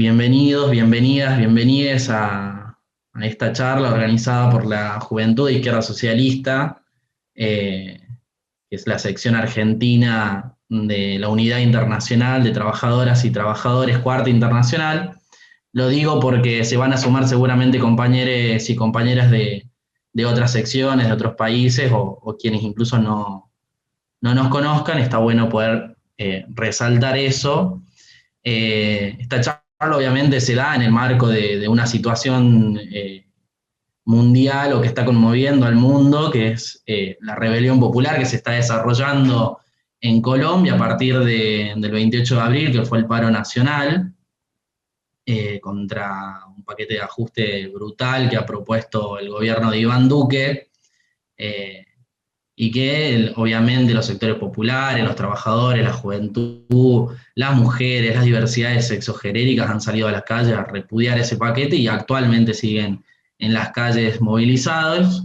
Bienvenidos, bienvenidas, bienvenides a esta charla organizada por la Juventud de Izquierda Socialista, que es la sección argentina de la Unidad Internacional de Trabajadoras y Trabajadores, Cuarta Internacional. Lo digo porque se van a sumar seguramente compañeros y compañeras de otras secciones, de otros países, o quienes incluso no nos conozcan. Está bueno poder resaltar eso. Esta charla obviamente se da en el marco de una situación mundial o que está conmoviendo al mundo, que es la rebelión popular que se está desarrollando en Colombia a partir del 28 de abril, que fue el paro nacional, contra un paquete de ajuste brutal que ha propuesto el gobierno de Iván Duque. eh, y que obviamente los sectores populares, los trabajadores, la juventud, las mujeres, las diversidades sexogenéricas han salido a las calles a repudiar ese paquete y actualmente siguen en las calles movilizados.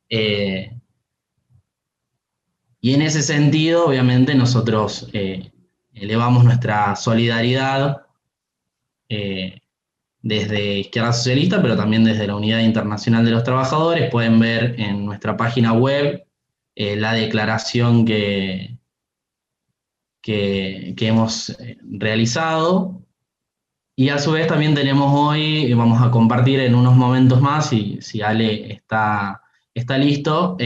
Eh, y en ese sentido, obviamente, nosotros elevamos nuestra solidaridad eh, desde Izquierda Socialista, pero también desde la Unidad Internacional de los Trabajadores. Pueden ver en nuestra página web la declaración que hemos realizado. Y a su vez también tenemos hoy, vamos a compartir en unos momentos más, si Ale está listo,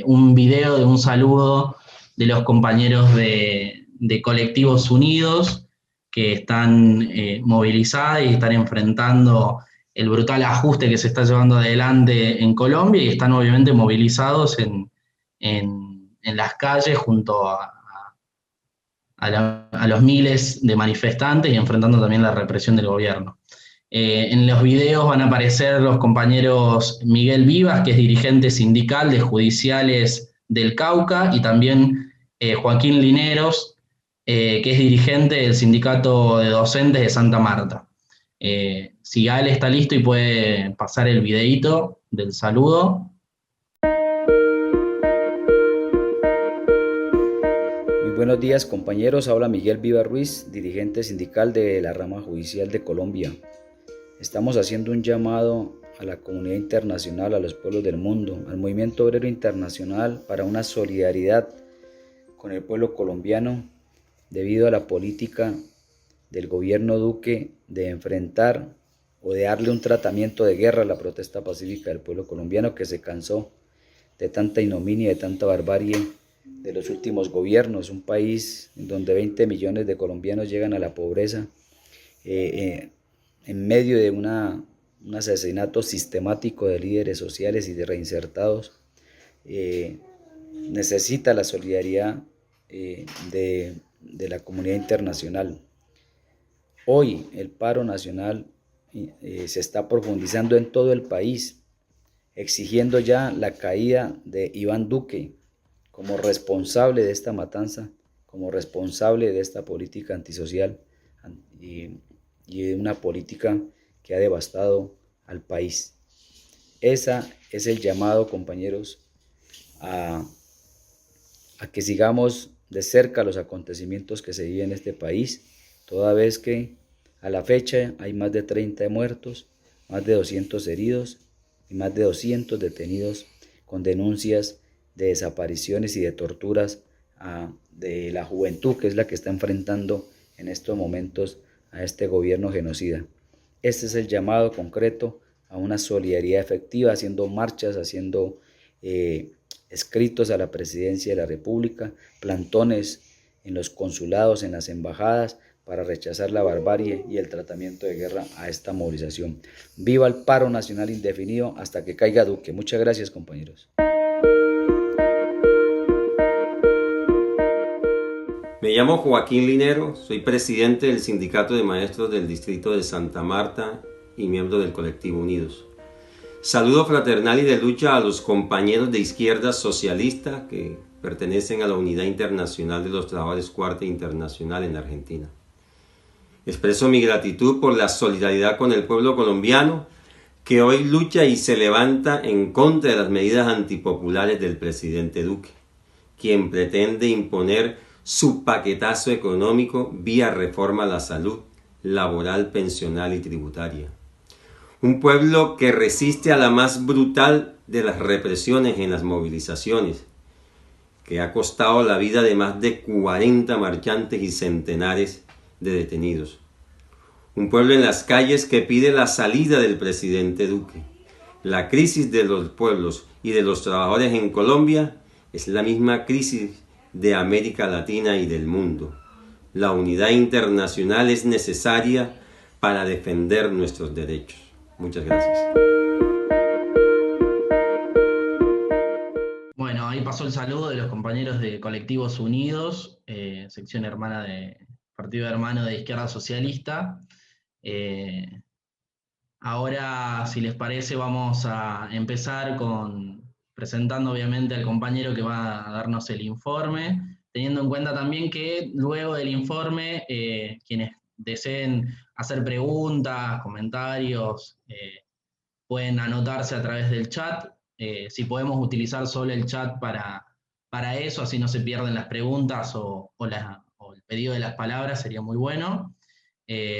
un video de un saludo de los compañeros de Colectivos Unidos que están movilizados y están enfrentando el brutal ajuste que se está llevando adelante en Colombia y están obviamente movilizados en las calles junto a los miles de manifestantes y enfrentando también la represión del gobierno. En los videos van a aparecer los compañeros Miguel Vivas, que es dirigente sindical de judiciales del Cauca, y también Joaquín Lineros, que es dirigente del sindicato de docentes de Santa Marta. Si Ale está listo y puede pasar el videíto del saludo. Muy buenos días compañeros, habla Miguel Viva Ruiz, dirigente sindical de la rama judicial de Colombia. Estamos haciendo un llamado a la comunidad internacional, a los pueblos del mundo, al movimiento obrero internacional para una solidaridad con el pueblo colombiano debido a la política del gobierno Duque de enfrentar o de darle un tratamiento de guerra a la protesta pacífica del pueblo colombiano que se cansó de tanta ignominia, de tanta barbarie de los últimos gobiernos. Un país en donde 20 millones de colombianos llegan a la pobreza en medio de un asesinato sistemático de líderes sociales y de reinsertados. Necesita la solidaridad de la comunidad internacional. Hoy el paro nacional se está profundizando en todo el país, exigiendo ya la caída de Iván Duque como responsable de esta matanza, como responsable de esta política antisocial y de una política que ha devastado al país. Ese es el llamado, compañeros, a que sigamos de cerca los acontecimientos que se viven en este país, toda vez que a la fecha hay más de 30 muertos, más de 200 heridos y más de 200 detenidos con denuncias de desapariciones y de torturas de la juventud, que es la que está enfrentando en estos momentos a este gobierno genocida. Este es el llamado concreto a una solidaridad efectiva, haciendo marchas, haciendo escritos a la presidencia de la República, plantones en los consulados, en las embajadas, para rechazar la barbarie y el tratamiento de guerra a esta movilización. Viva el paro nacional indefinido hasta que caiga Duque. Muchas gracias, compañeros. Me llamo Joaquín Linero, soy presidente del Sindicato de Maestros del Distrito de Santa Marta y miembro del Colectivo Unidos. Saludo fraternal y de lucha a los compañeros de Izquierda Socialista que pertenecen a la Unidad Internacional de los Trabajadores Cuarta Internacional en Argentina. Expreso mi gratitud por la solidaridad con el pueblo colombiano que hoy lucha y se levanta en contra de las medidas antipopulares del presidente Duque, quien pretende imponer su paquetazo económico vía reforma a la salud, laboral, pensional y tributaria. Un pueblo que resiste a la más brutal de las represiones en las movilizaciones, que ha costado la vida de más de 40 marchantes y centenares de detenidos. Un pueblo en las calles que pide la salida del presidente Duque. La crisis de los pueblos y de los trabajadores en Colombia es la misma crisis de América Latina y del mundo. La unidad internacional es necesaria para defender nuestros derechos. Muchas gracias. Bueno, ahí pasó el saludo de los compañeros de Colectivos Unidos, sección hermana de Partido Hermano de Izquierda Socialista. Ahora, si les parece, vamos a empezar presentando obviamente al compañero que va a darnos el informe, teniendo en cuenta también que luego del informe, quienes deseen hacer preguntas, comentarios, pueden anotarse a través del chat. Si podemos utilizar solo el chat para eso, así no se pierden las preguntas o el pedido de las palabras, sería muy bueno.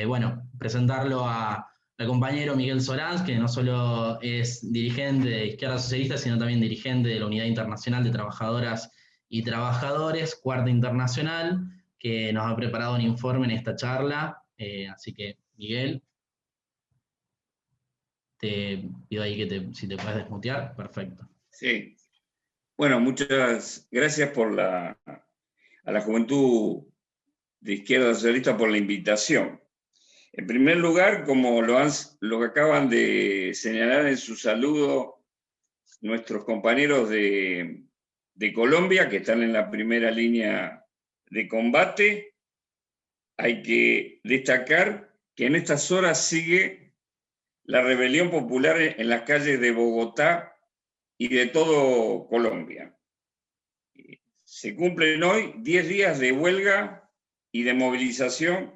Bueno, presentarlo al compañero Miguel Soranz, que no solo es dirigente de Izquierda Socialista, sino también dirigente de la Unidad Internacional de Trabajadoras y Trabajadores, Cuarta Internacional, que nos ha preparado un informe en esta charla. Así que, Miguel, te pido ahí que si te puedes desmutear, perfecto. Sí. Bueno, muchas gracias a la Juventud de Izquierda Socialista por la invitación. En primer lugar, como lo acaban de señalar en su saludo nuestros compañeros de Colombia, que están en la primera línea de combate, hay que destacar que en estas horas sigue la rebelión popular en las calles de Bogotá y de todo Colombia. Se cumplen hoy 10 días de huelga y de movilización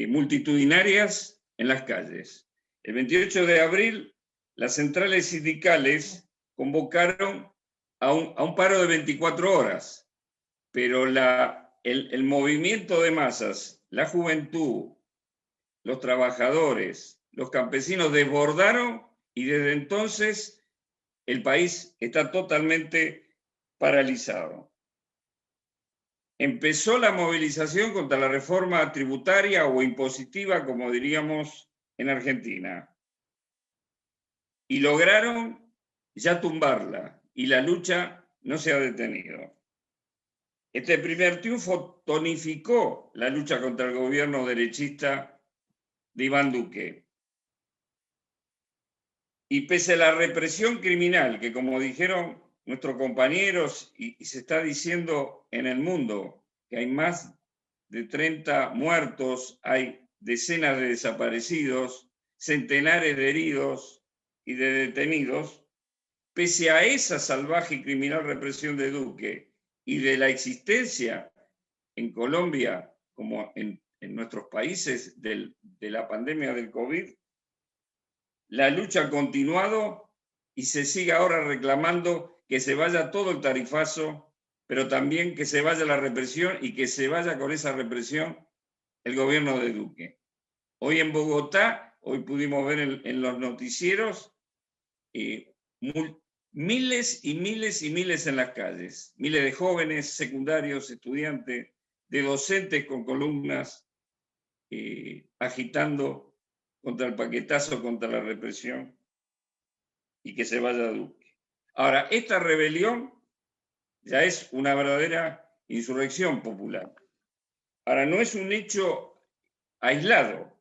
multitudinarias en las calles. El 28 de abril, las centrales sindicales convocaron a un paro de 24 horas, pero el movimiento de masas, la juventud, los trabajadores, los campesinos desbordaron y desde entonces el país está totalmente paralizado. Empezó la movilización contra la reforma tributaria o impositiva, como diríamos en Argentina, y lograron ya tumbarla, y la lucha no se ha detenido. Este primer triunfo tonificó la lucha contra el gobierno derechista de Iván Duque. Y pese a la represión criminal que, como dijeron nuestros compañeros, y se está diciendo en el mundo, que hay más de 30 muertos, hay decenas de desaparecidos, centenares de heridos y de detenidos, pese a esa salvaje y criminal represión de Duque y de la existencia en Colombia, como en nuestros países, de la pandemia del COVID, la lucha ha continuado y se sigue ahora reclamando que se vaya todo el tarifazo, pero también que se vaya la represión y que se vaya con esa represión el gobierno de Duque. Hoy en Bogotá, hoy pudimos ver en los noticieros, miles y miles y miles en las calles, miles de jóvenes, secundarios, estudiantes, de docentes con columnas agitando contra el paquetazo, contra la represión, y que se vaya Duque. Ahora, esta rebelión ya es una verdadera insurrección popular. Ahora, no es un hecho aislado,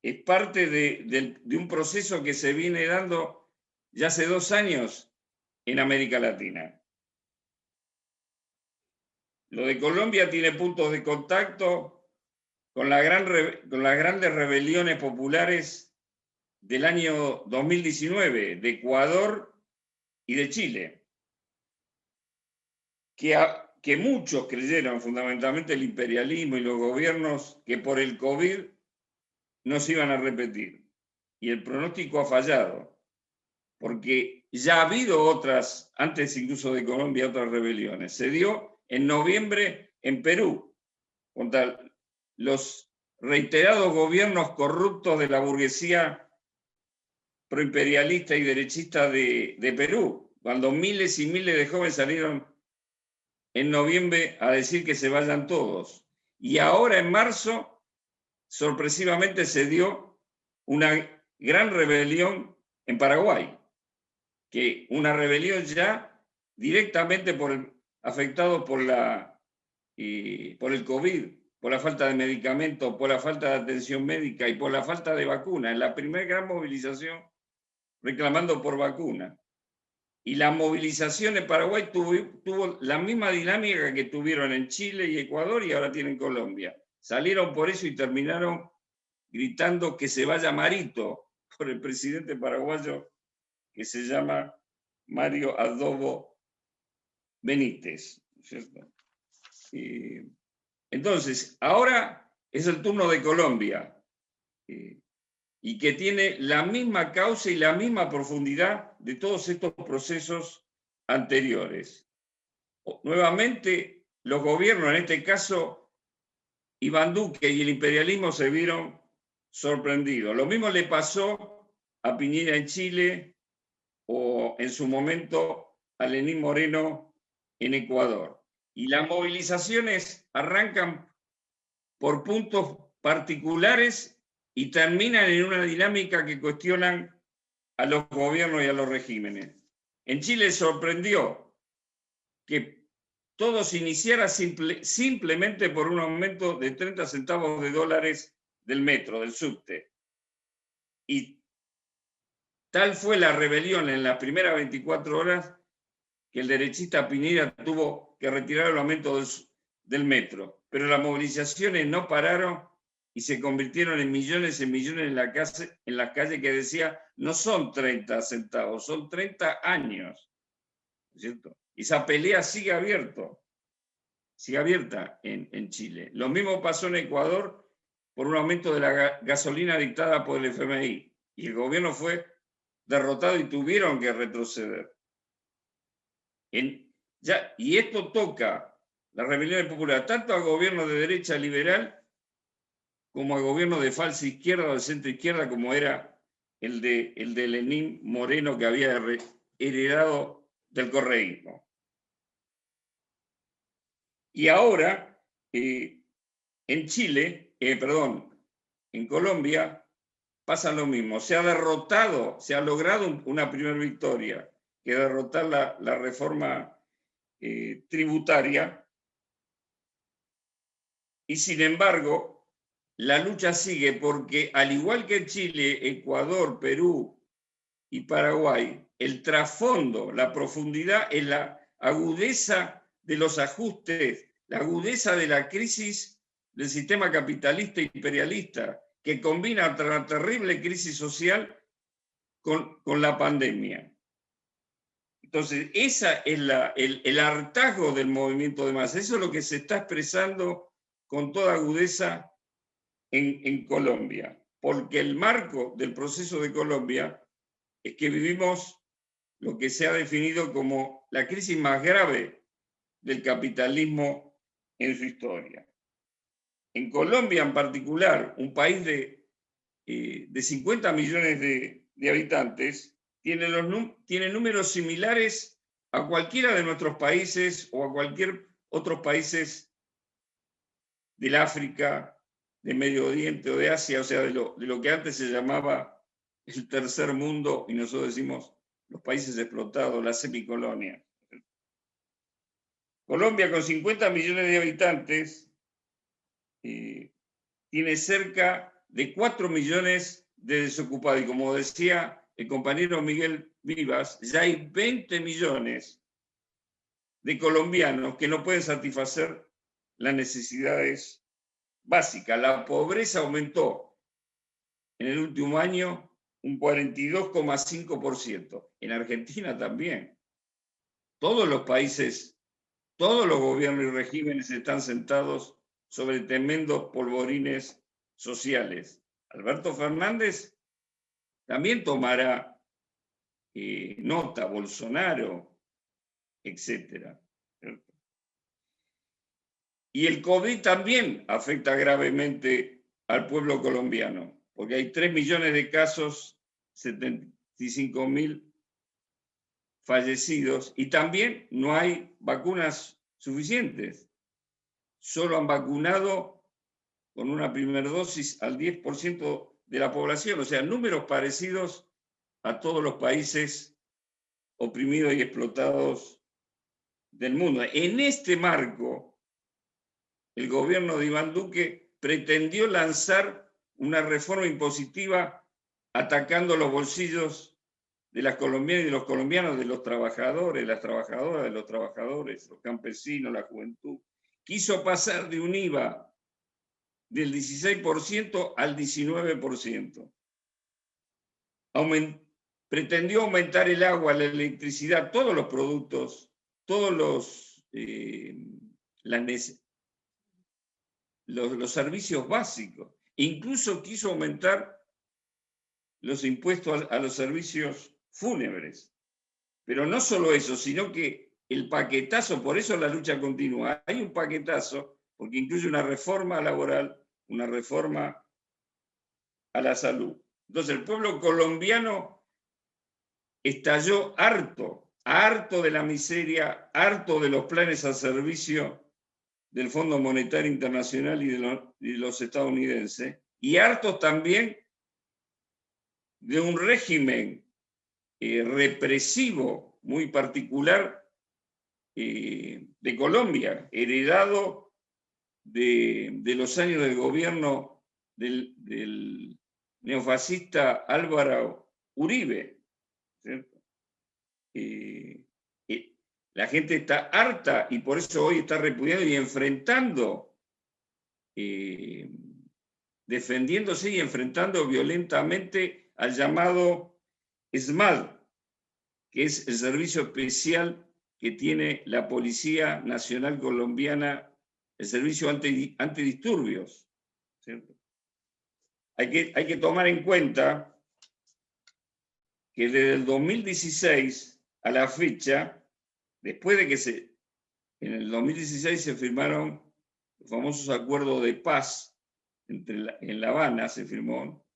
es parte de un proceso que se viene dando ya hace 2 años en América Latina. Lo de Colombia tiene puntos de contacto con las grandes rebeliones populares del año 2019 de Ecuador y de Chile, que muchos creyeron, fundamentalmente el imperialismo y los gobiernos, que por el COVID no se iban a repetir. Y el pronóstico ha fallado, porque ya ha habido otras, antes incluso de Colombia, otras rebeliones. Se dio en noviembre en Perú, contra los reiterados gobiernos corruptos de la burguesía proimperialista y derechista de Perú, cuando miles y miles de jóvenes salieron en noviembre a decir que se vayan todos. Y ahora en marzo, sorpresivamente se dio una gran rebelión en Paraguay, que una rebelión ya directamente afectado por el COVID, por la falta de medicamentos, por la falta de atención médica y por la falta de vacuna. En la primera gran movilización reclamando por vacuna. Y la movilización en Paraguay tuvo la misma dinámica que tuvieron en Chile y Ecuador y ahora tienen Colombia. Salieron por eso y terminaron gritando que se vaya Marito, por el presidente paraguayo que se llama Mario Adobo Benítez, ¿cierto? Entonces, ahora es el turno de Colombia, y que tiene la misma causa y la misma profundidad de todos estos procesos anteriores. Nuevamente, los gobiernos, en este caso, Iván Duque y el imperialismo se vieron sorprendidos. Lo mismo le pasó a Piñera en Chile o en su momento a Lenín Moreno en Ecuador. Y las movilizaciones arrancan por puntos particulares y terminan en una dinámica que cuestionan a los gobiernos y a los regímenes. En Chile sorprendió que todo se iniciara simplemente por un aumento de 30 centavos de dólares del metro, del subte. Y tal fue la rebelión en las primeras 24 horas que el derechista Piñera tuvo que retirar el aumento del metro. Pero las movilizaciones no pararon y se convirtieron en millones en las calles que decía, no son 30 centavos, son 30 años. ¿Cierto? Y esa pelea sigue abierta en Chile. Lo mismo pasó en Ecuador por un aumento de la gasolina dictada por el FMI. Y el gobierno fue derrotado y tuvieron que retroceder. Y esto toca la rebelión popular tanto al gobierno de derecha liberal como al gobierno de falsa izquierda o de centro izquierda, como era el de Lenín Moreno, que había heredado del correísmo. Y ahora, en Colombia, pasa lo mismo. Se ha logrado una primera victoria, que es derrotar la reforma tributaria, y sin embargo, la lucha sigue porque, al igual que Chile, Ecuador, Perú y Paraguay, el trasfondo, la profundidad es la agudeza de los ajustes, la agudeza de la crisis del sistema capitalista e imperialista, que combina la terrible crisis social con la pandemia. Entonces, esa es el hartazgo del movimiento de masa. Eso es lo que se está expresando con toda agudeza en Colombia, porque el marco del proceso de Colombia es que vivimos lo que se ha definido como la crisis más grave del capitalismo en su historia. En Colombia en particular, un país de 50 millones de habitantes, tiene números similares a cualquiera de nuestros países o a cualquier otros países del África, de Medio Oriente o de Asia, o sea, de lo que antes se llamaba el tercer mundo, y nosotros decimos los países explotados, la semicolonia. Colombia, con 50 millones de habitantes, tiene cerca de 4 millones de desocupados. Y como decía el compañero Miguel Vivas, ya hay 20 millones de colombianos que no pueden satisfacer las necesidades básicas. La pobreza aumentó en el último año un 42,5%. En Argentina también. Todos los países, todos los gobiernos y regímenes están sentados sobre tremendos polvorines sociales. Alberto Fernández también tomará nota, Bolsonaro, etc. Y el COVID también afecta gravemente al pueblo colombiano, porque hay 3 millones de casos, 75.000 fallecidos, y también no hay vacunas suficientes. Solo han vacunado con una primera dosis al 10% de la población, o sea, números parecidos a todos los países oprimidos y explotados del mundo. En este marco, el gobierno de Iván Duque pretendió lanzar una reforma impositiva atacando los bolsillos de las colombianas y de los colombianos, de los trabajadores, las trabajadoras, de los trabajadores, los campesinos, la juventud. Quiso pasar de un IVA del 16% al 19%. Pretendió aumentar el agua, la electricidad, todos los productos, todos los servicios básicos. Incluso quiso aumentar los impuestos a los servicios fúnebres. Pero no solo eso, sino que el paquetazo, por eso la lucha continúa. Hay un paquetazo porque incluye una reforma laboral, una reforma a la salud. Entonces el pueblo colombiano estalló harto de la miseria, harto de los planes a servicio del Fondo Monetario Internacional y de los estadounidenses, y hartos también de un régimen represivo muy particular de Colombia, heredado de los años del gobierno del neofascista Álvaro Uribe, ¿cierto? La gente está harta y por eso hoy está repudiando y enfrentando, defendiéndose y enfrentando violentamente al llamado SMAD, que es el servicio especial que tiene la Policía Nacional Colombiana, el servicio antidisturbios, ¿cierto? Hay que tomar en cuenta que desde el 2016 a la fecha, después de que en el 2016 se firmaron los famosos acuerdos de paz, en La Habana se firmó,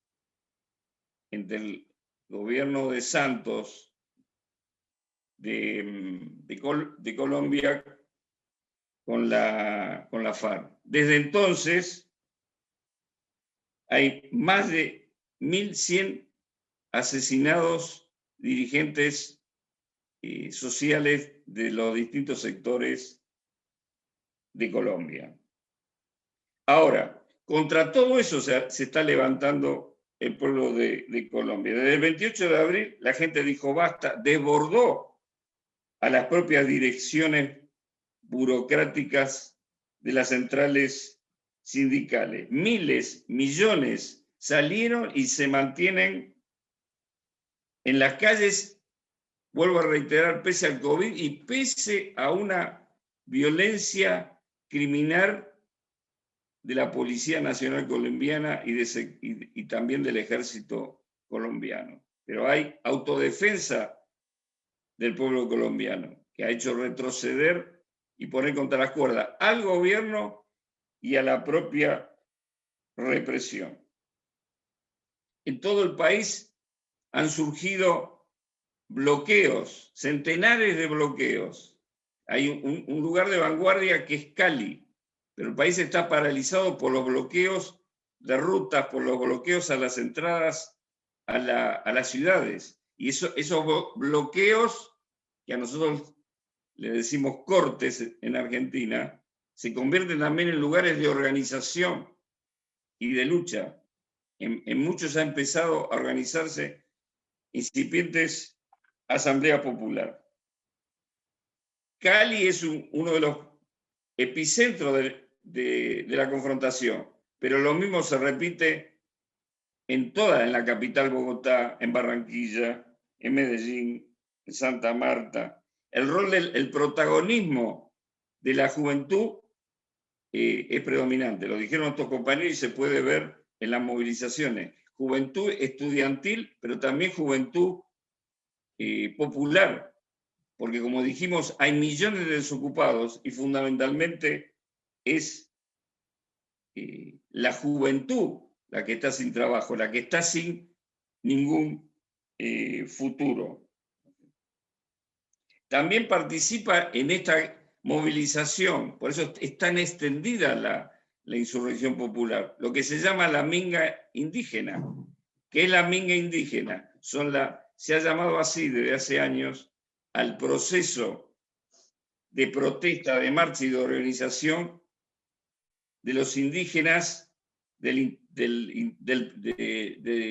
entre el gobierno de Santos de Colombia con la FARC. Desde entonces hay más de 1.100 asesinados dirigentes sociales de los distintos sectores de Colombia. Ahora, contra todo eso se está levantando el pueblo de Colombia. Desde el 28 de abril la gente dijo basta, desbordó a las propias direcciones burocráticas de las centrales sindicales. Miles, millones salieron y se mantienen en las calles, vuelvo a reiterar, pese al COVID y pese a una violencia criminal de la Policía Nacional Colombiana y también del Ejército colombiano. Pero hay autodefensa del pueblo colombiano que ha hecho retroceder y poner contra las cuerdas al gobierno y a la propia represión. En todo el país han surgido bloqueos, centenares de bloqueos. Hay un lugar de vanguardia que es Cali, pero el país está paralizado por los bloqueos de rutas, por los bloqueos a las entradas a las ciudades. Y esos bloqueos, que a nosotros le decimos cortes en Argentina, se convierten también en lugares de organización y de lucha. En muchos ha empezado a organizarse incipientes asambleas populares. Cali es uno de los epicentros de la confrontación, pero lo mismo se repite en la capital Bogotá, en Barranquilla, en Medellín, en Santa Marta. El protagonismo de la juventud es predominante. Lo dijeron nuestros compañeros y se puede ver en las movilizaciones. Juventud estudiantil, pero también juventud popular, porque como dijimos, hay millones de desocupados y fundamentalmente es la juventud la que está sin trabajo, la que está sin ningún futuro. También participa en esta movilización, por eso es tan extendida la insurrección popular, lo que se llama la minga indígena. ¿Qué es la minga indígena? Se ha llamado así desde hace años al proceso de protesta, de marcha y de organización de los indígenas del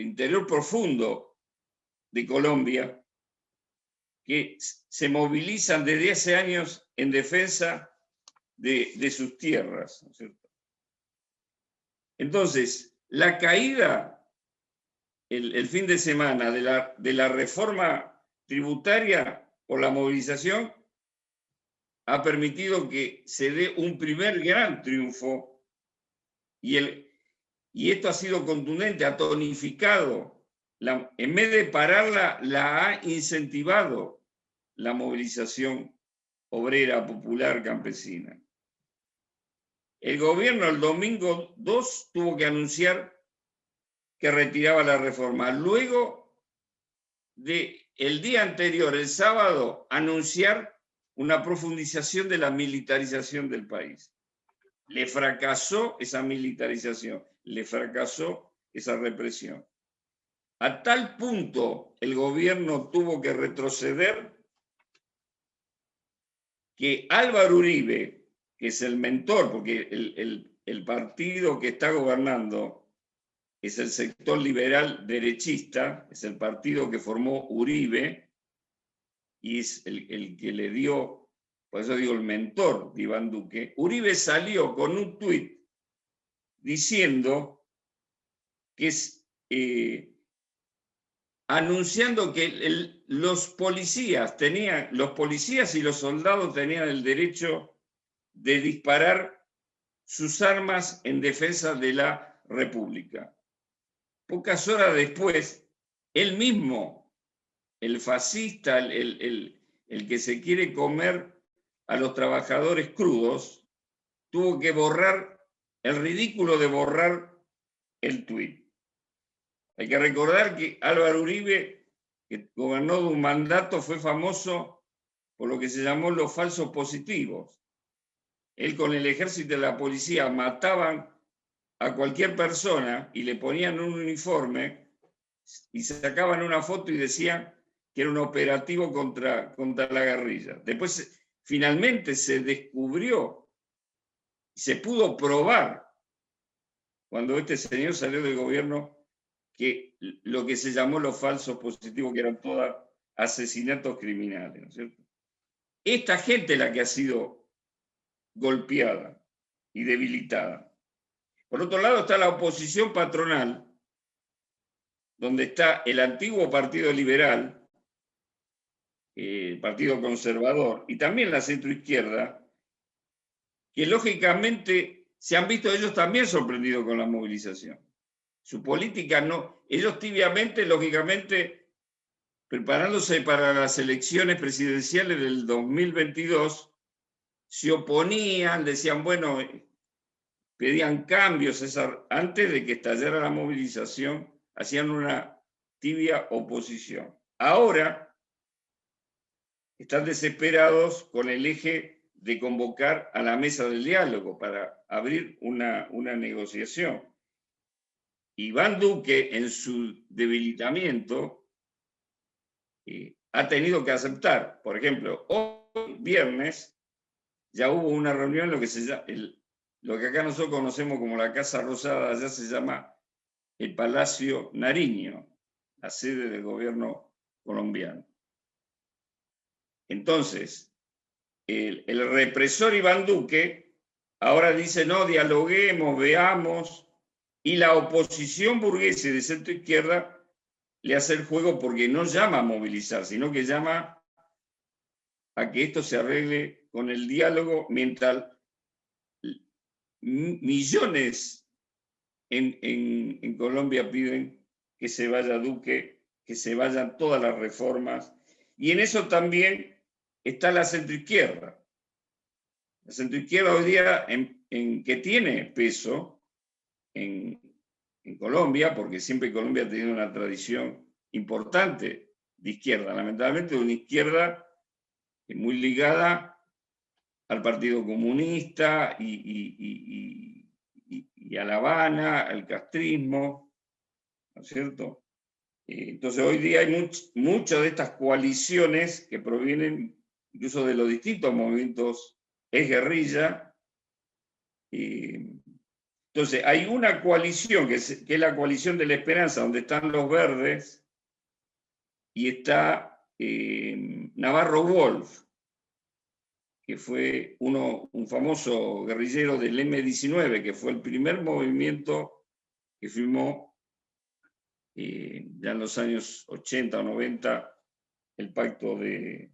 interior profundo de Colombia, que se movilizan desde hace años en defensa de sus tierras, ¿no es cierto? Entonces, la caída el fin de semana de la reforma tributaria por la movilización ha permitido que se dé un primer gran triunfo y esto ha sido contundente, ha tonificado, en vez de pararla, la ha incentivado la movilización obrera, popular, campesina. El gobierno el domingo 2 tuvo que anunciar que retiraba la reforma. Luego el día anterior, el sábado, anunciar una profundización de la militarización del país. Le fracasó esa militarización, le fracasó esa represión. A tal punto el gobierno tuvo que retroceder que Álvaro Uribe, que es el mentor, porque el partido que está gobernando es el sector liberal derechista, es el partido que formó Uribe, y es el que le dio, por eso digo el mentor de Iván Duque. Uribe salió con un tuit diciendo que anunciando que los policías y los soldados tenían el derecho de disparar sus armas en defensa de la República. Pocas horas después, él mismo, el fascista, el que se quiere comer a los trabajadores crudos, tuvo que borrar el ridículo de borrar el tuit. Hay que recordar que Álvaro Uribe, que gobernó de un mandato, fue famoso por lo que se llamó los falsos positivos. Él con el ejército y la policía mataban a cualquier persona y le ponían un uniforme y sacaban una foto y decían que era un operativo contra la guerrilla. Después finalmente se descubrió, se pudo probar cuando este señor salió del gobierno que lo que se llamó los falsos positivos, que eran todos asesinatos criminales, ¿no es cierto? Esta gente es la que ha sido golpeada y debilitada. Por otro lado está la oposición patronal, donde está el antiguo Partido Liberal, el Partido Conservador, y también la centroizquierda, que lógicamente se han visto ellos también sorprendidos con la movilización. Su política no, ellos tibiamente, lógicamente, preparándose para las elecciones presidenciales del 2022, se oponían, decían, bueno, pedían cambios, antes de que estallara la movilización, hacían una tibia oposición. Ahora están desesperados con el eje de convocar a la mesa del diálogo para abrir una negociación. Iván Duque, en su debilitamiento, ha tenido que aceptar. Por ejemplo, hoy, viernes, ya hubo una reunión en lo que se llama, lo que acá nosotros conocemos como la Casa Rosada, allá se llama el Palacio Nariño, la sede del gobierno colombiano. Entonces, el represor Iván Duque ahora dice, no, dialoguemos, veamos, y la oposición burguesa de centro izquierda le hace el juego porque no llama a movilizar, sino que llama a que esto se arregle con el diálogo, mientras millones en Colombia piden que se vaya Duque, que se vayan todas las reformas, y en eso también está la centroizquierda. La centroizquierda hoy día, en que tiene peso, en Colombia, porque siempre Colombia ha tenido una tradición importante de izquierda, lamentablemente una izquierda muy ligada al Partido Comunista y a La Habana, al castrismo, ¿no es cierto? Entonces hoy día hay muchas de estas coaliciones que provienen incluso de los distintos movimientos guerrilla. Entonces hay una coalición que es la coalición de la esperanza, donde están los verdes y está Navarro Wolf, que fue un famoso guerrillero del M-19, que fue el primer movimiento que firmó ya en los años 80 o 90 el pacto de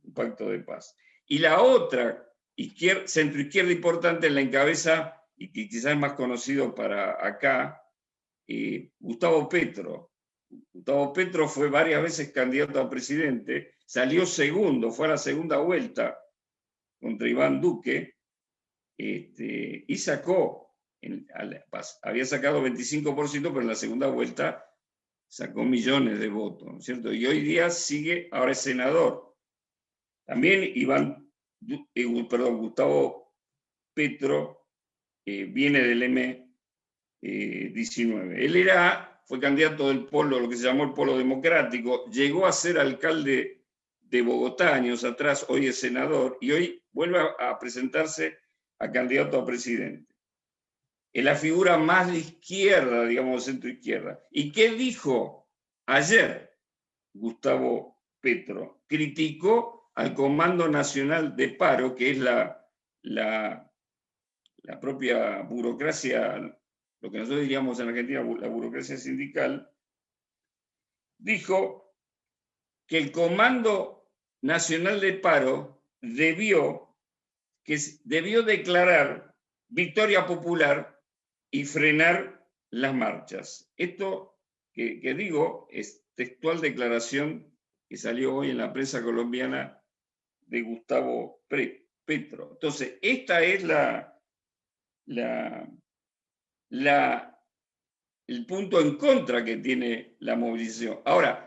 paz. Y la otra centroizquierda importante la encabeza, y que quizás es más conocido para acá, Gustavo Petro. Gustavo Petro fue varias veces candidato a presidente, salió segundo, fue a la segunda vuelta contra Iván Duque, y sacó, había sacado 25%, pero en la segunda vuelta sacó millones de votos, ¿no es cierto? Y hoy día ahora es senador. También Gustavo Petro viene del M-19. Él fue candidato del polo, lo que se llamó el polo democrático, llegó a ser alcalde de Bogotá años atrás, hoy es senador, y hoy vuelve a presentarse a candidato a presidente. Es la figura más de izquierda, digamos, centro-izquierda. ¿Y qué dijo ayer Gustavo Petro? Criticó al Comando Nacional de Paro, que es la propia burocracia, lo que nosotros diríamos en Argentina, la burocracia sindical. Dijo que el Comando Nacional de Paro debió declarar victoria popular y frenar las marchas. Esto que digo es textual declaración que salió hoy en la prensa colombiana de Gustavo Petro. Entonces, esta es el punto en contra que tiene la movilización. Ahora,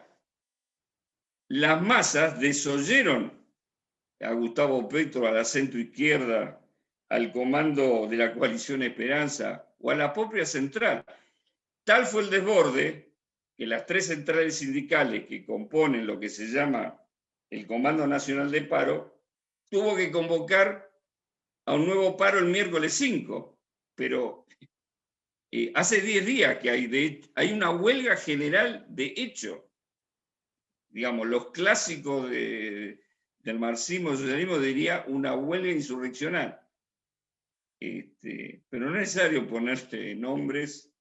las masas desoyeron a Gustavo Petro, a la centroizquierda, al comando de la coalición Esperanza o a la propia central. Tal fue el desborde que las tres centrales sindicales que componen lo que se llama el Comando Nacional de Paro tuvo que convocar a un nuevo paro el miércoles 5, pero hace 10 días que hay una huelga general de hecho. Digamos, los clásicos del marxismo y socialismo diría una huelga insurreccional. Pero no es necesario ponerte nombres,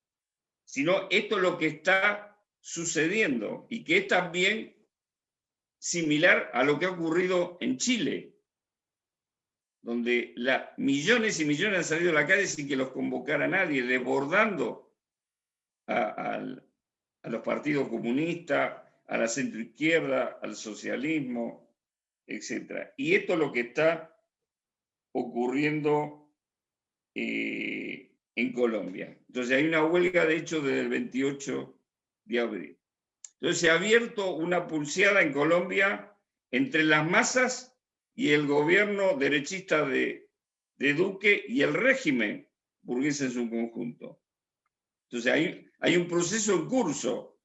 sino esto es lo que está sucediendo y que es también similar a lo que ha ocurrido en Chile, donde millones y millones han salido a la calle sin que los convocara nadie, desbordando a los partidos comunistas, a la centroizquierda, al socialismo, etc. Y esto es lo que está ocurriendo en Colombia. Entonces hay una huelga, de hecho, desde el 28 de abril. Entonces se ha abierto una pulseada en Colombia entre las masas y el gobierno derechista de Duque y el régimen burgués en su conjunto. Entonces hay un proceso en curso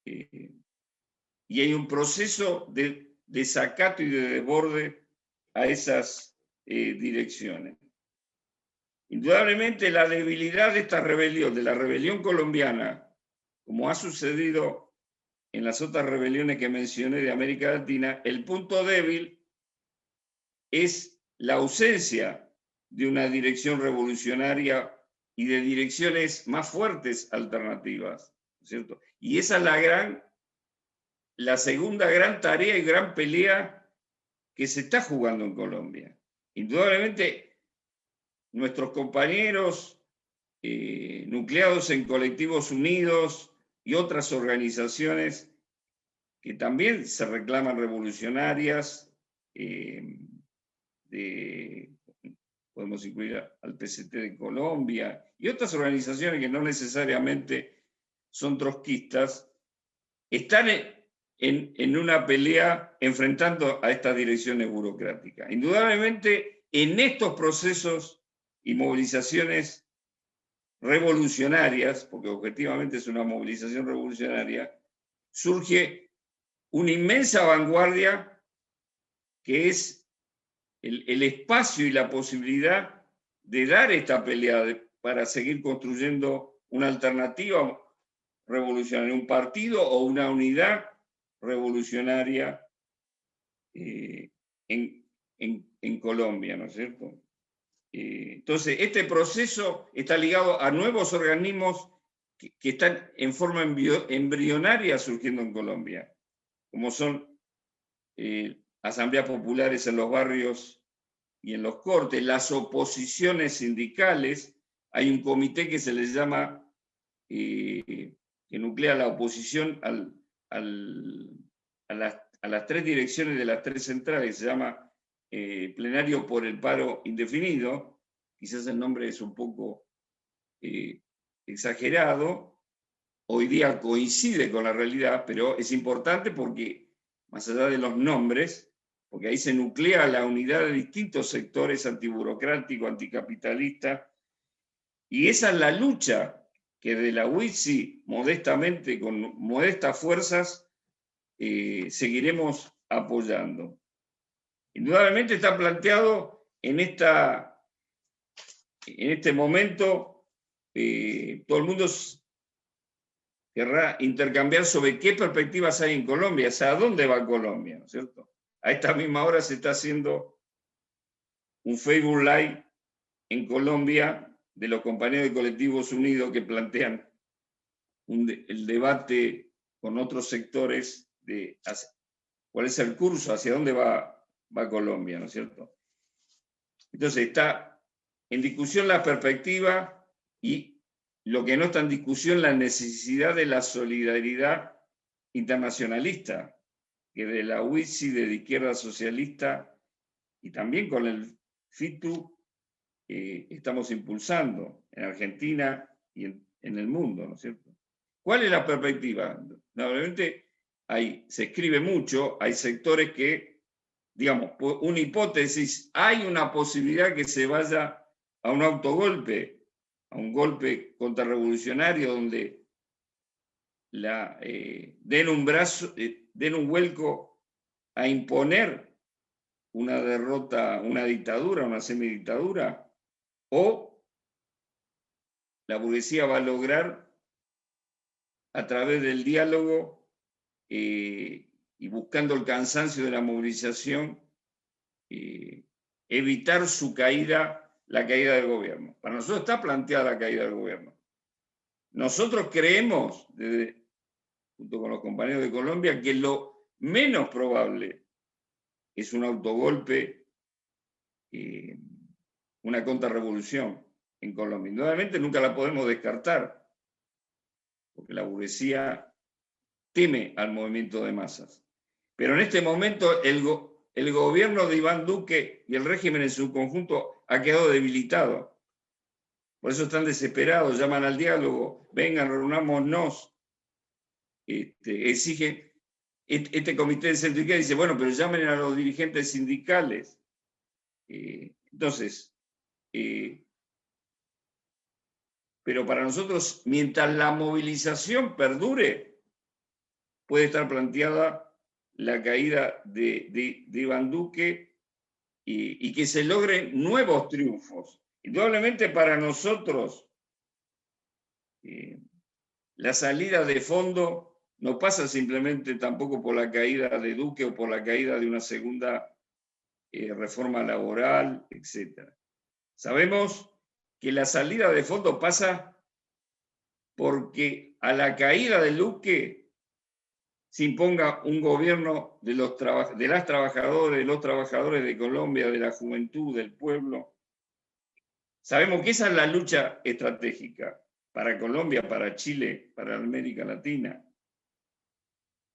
y hay un proceso de desacato y de desborde a esas direcciones. Indudablemente la debilidad de esta rebelión, de la rebelión colombiana, como ha sucedido en las otras rebeliones que mencioné de América Latina, el punto débil es la ausencia de una dirección revolucionaria y de direcciones más fuertes alternativas, ¿cierto? Y esa es la segunda gran tarea y gran pelea que se está jugando en Colombia. Indudablemente, nuestros compañeros nucleados en Colectivos Unidos y otras organizaciones que también se reclaman revolucionarias, podemos incluir al PCT de Colombia y otras organizaciones que no necesariamente son trotskistas, están en una pelea enfrentando a estas direcciones burocráticas. Indudablemente, en estos procesos y movilizaciones revolucionarias, porque objetivamente es una movilización revolucionaria, surge una inmensa vanguardia que es el espacio y la posibilidad de dar esta pelea para seguir construyendo una alternativa revolucionaria, un partido o una unidad revolucionaria en Colombia, ¿no es cierto? Entonces, este proceso está ligado a nuevos organismos que están en forma embrionaria surgiendo en Colombia, como son asambleas populares en los barrios y en los cortes, las oposiciones sindicales. Hay un comité que se les llama, que nuclea la oposición a las tres direcciones de las tres centrales, se llama Plenario por el Paro Indefinido. Quizás el nombre es un poco exagerado, hoy día coincide con la realidad, pero es importante porque, más allá de los nombres, porque ahí se nuclea la unidad de distintos sectores antiburocráticos, anticapitalistas, y esa es la lucha que de la UITSI, modestamente, con modestas fuerzas, seguiremos apoyando. Indudablemente está planteado en este momento, todo el mundo querrá intercambiar sobre qué perspectivas hay en Colombia, hacia dónde va Colombia, ¿no es cierto? A esta misma hora se está haciendo un Facebook Live en Colombia de los compañeros de Colectivos Unidos que plantean el debate con otros sectores de cuál es el curso, hacia dónde va Colombia, ¿no es cierto? Entonces está en discusión la perspectiva y lo que no está en discusión, la necesidad de la solidaridad internacionalista, que de la UITSI, de la izquierda socialista y también con el FITU estamos impulsando en Argentina y en el mundo, ¿no es cierto? ¿Cuál es la perspectiva? Normalmente se escribe mucho, hay sectores que, digamos, una hipótesis, hay una posibilidad que se vaya a un autogolpe, a un golpe contrarrevolucionario donde den un vuelco a imponer una derrota, una dictadura, una semidictadura, o la burguesía va a lograr a través del diálogo y buscando el cansancio de la movilización evitar su caída, la caída del gobierno. Para nosotros está planteada la caída del gobierno. Nosotros creemos, junto con los compañeros de Colombia, que lo menos probable es un autogolpe, una contrarrevolución en Colombia. Indudablemente nunca la podemos descartar, porque la burguesía teme al movimiento de masas. Pero en este momento el gobierno de Iván Duque y el régimen en su conjunto ha quedado debilitado. Por eso están desesperados, llaman al diálogo, vengan, reunámonos. Exige este comité de centro izquierda, dice, bueno, pero llamen a los dirigentes sindicales. Entonces, pero para nosotros, mientras la movilización perdure, puede estar planteada la caída de Iván Duque y que se logren nuevos triunfos. Indudablemente para nosotros, la salida de fondo no pasa simplemente tampoco por la caída de Duque o por la caída de una segunda reforma laboral, etc. Sabemos que la salida de fondo pasa porque a la caída de Duque se imponga un gobierno de los trabajadores de Colombia, de la juventud, del pueblo. Sabemos que esa es la lucha estratégica para Colombia, para Chile, para América Latina.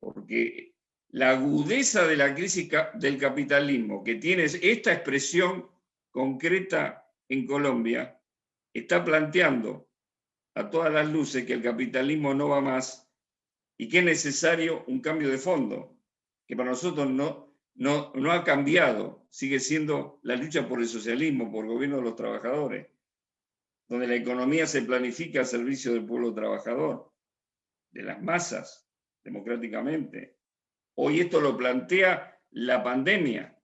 Porque la agudeza de la crisis del capitalismo, que tiene esta expresión concreta en Colombia está planteando a todas las luces que el capitalismo no va más y que es necesario un cambio de fondo, que para nosotros no ha cambiado, sigue siendo la lucha por el socialismo, por el gobierno de los trabajadores, donde la economía se planifica al servicio del pueblo trabajador, de las masas, democráticamente. Hoy esto lo plantea la pandemia,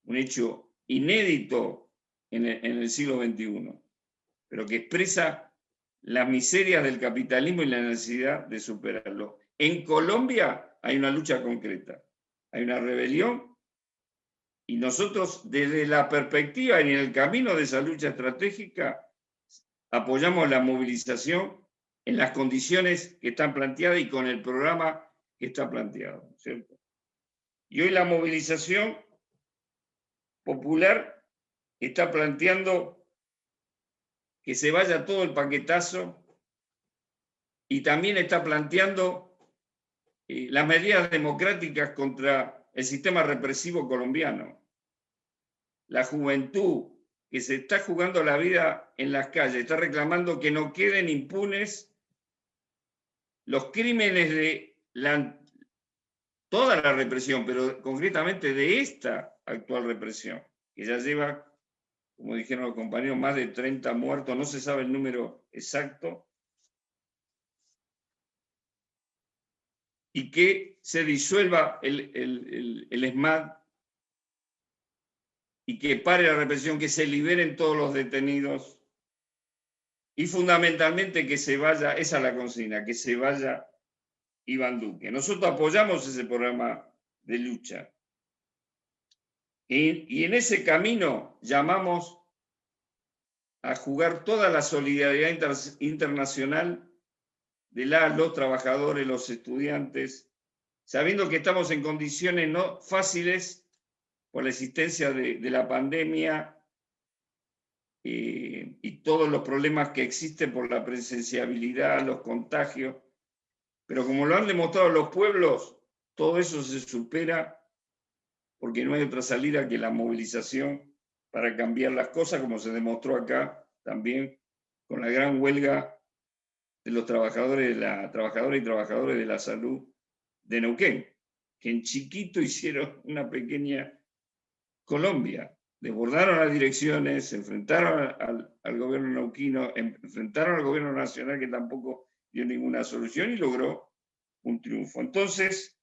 un hecho inédito en el siglo XXI, pero que expresa las miserias del capitalismo y la necesidad de superarlo. En Colombia hay una lucha concreta, hay una rebelión, y nosotros desde la perspectiva y en el camino de esa lucha estratégica apoyamos la movilización en las condiciones que están planteadas y con el programa que está planteado, ¿cierto? Y hoy la movilización popular está planteando que se vaya todo el paquetazo y también está planteando las medidas democráticas contra el sistema represivo colombiano. La juventud que se está jugando la vida en las calles está reclamando que no queden impunes los crímenes de toda la represión, pero concretamente de esta actual represión, que ya lleva, como dijeron los compañeros, más de 30 muertos, no se sabe el número exacto, y que se disuelva el ESMAD y que pare la represión, que se liberen todos los detenidos y fundamentalmente que se vaya, esa es la consigna, que se vaya Iván Duque. Nosotros apoyamos ese programa de lucha y en ese camino llamamos a jugar toda la solidaridad internacional de los trabajadores, los estudiantes, sabiendo que estamos en condiciones no fáciles por la existencia de la pandemia y todos los problemas que existen por la presenciabilidad, los contagios, pero como lo han demostrado los pueblos, todo eso se supera porque no hay otra salida que la movilización para cambiar las cosas, como se demostró acá también con la gran huelga de los trabajadores, trabajadoras y trabajadores de la salud de Neuquén, que en chiquito hicieron una pequeña Colombia. Desbordaron las direcciones, se enfrentaron al gobierno neuquino, enfrentaron al gobierno nacional que tampoco dio ninguna solución y logró un triunfo. Entonces,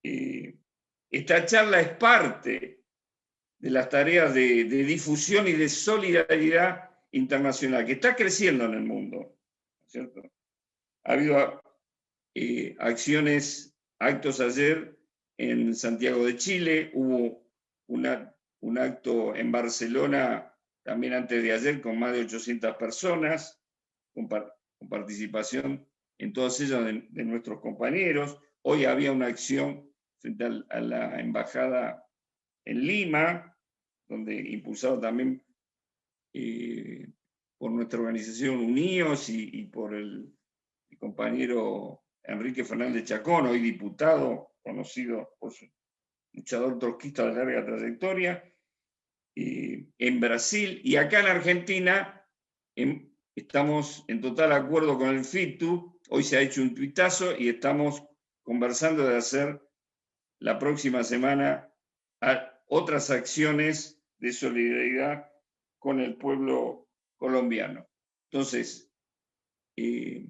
esta charla es parte de las tareas de difusión y de solidaridad internacional que está creciendo en el mundo, ¿cierto? Ha habido actos ayer en Santiago de Chile, hubo un acto en Barcelona también antes de ayer con más de 800 personas, con participación en todas ellas de nuestros compañeros. Hoy había una acción frente a la embajada en Lima, donde impulsado también por nuestra organización Unidos y por el compañero Enrique Fernández Chacón, hoy diputado, conocido por su luchador trotskista de larga trayectoria, en Brasil y acá en Argentina estamos en total acuerdo con el FITU. Hoy se ha hecho un tuitazo y estamos conversando de hacer la próxima semana otras acciones de solidaridad con el pueblo colombiano. Entonces, el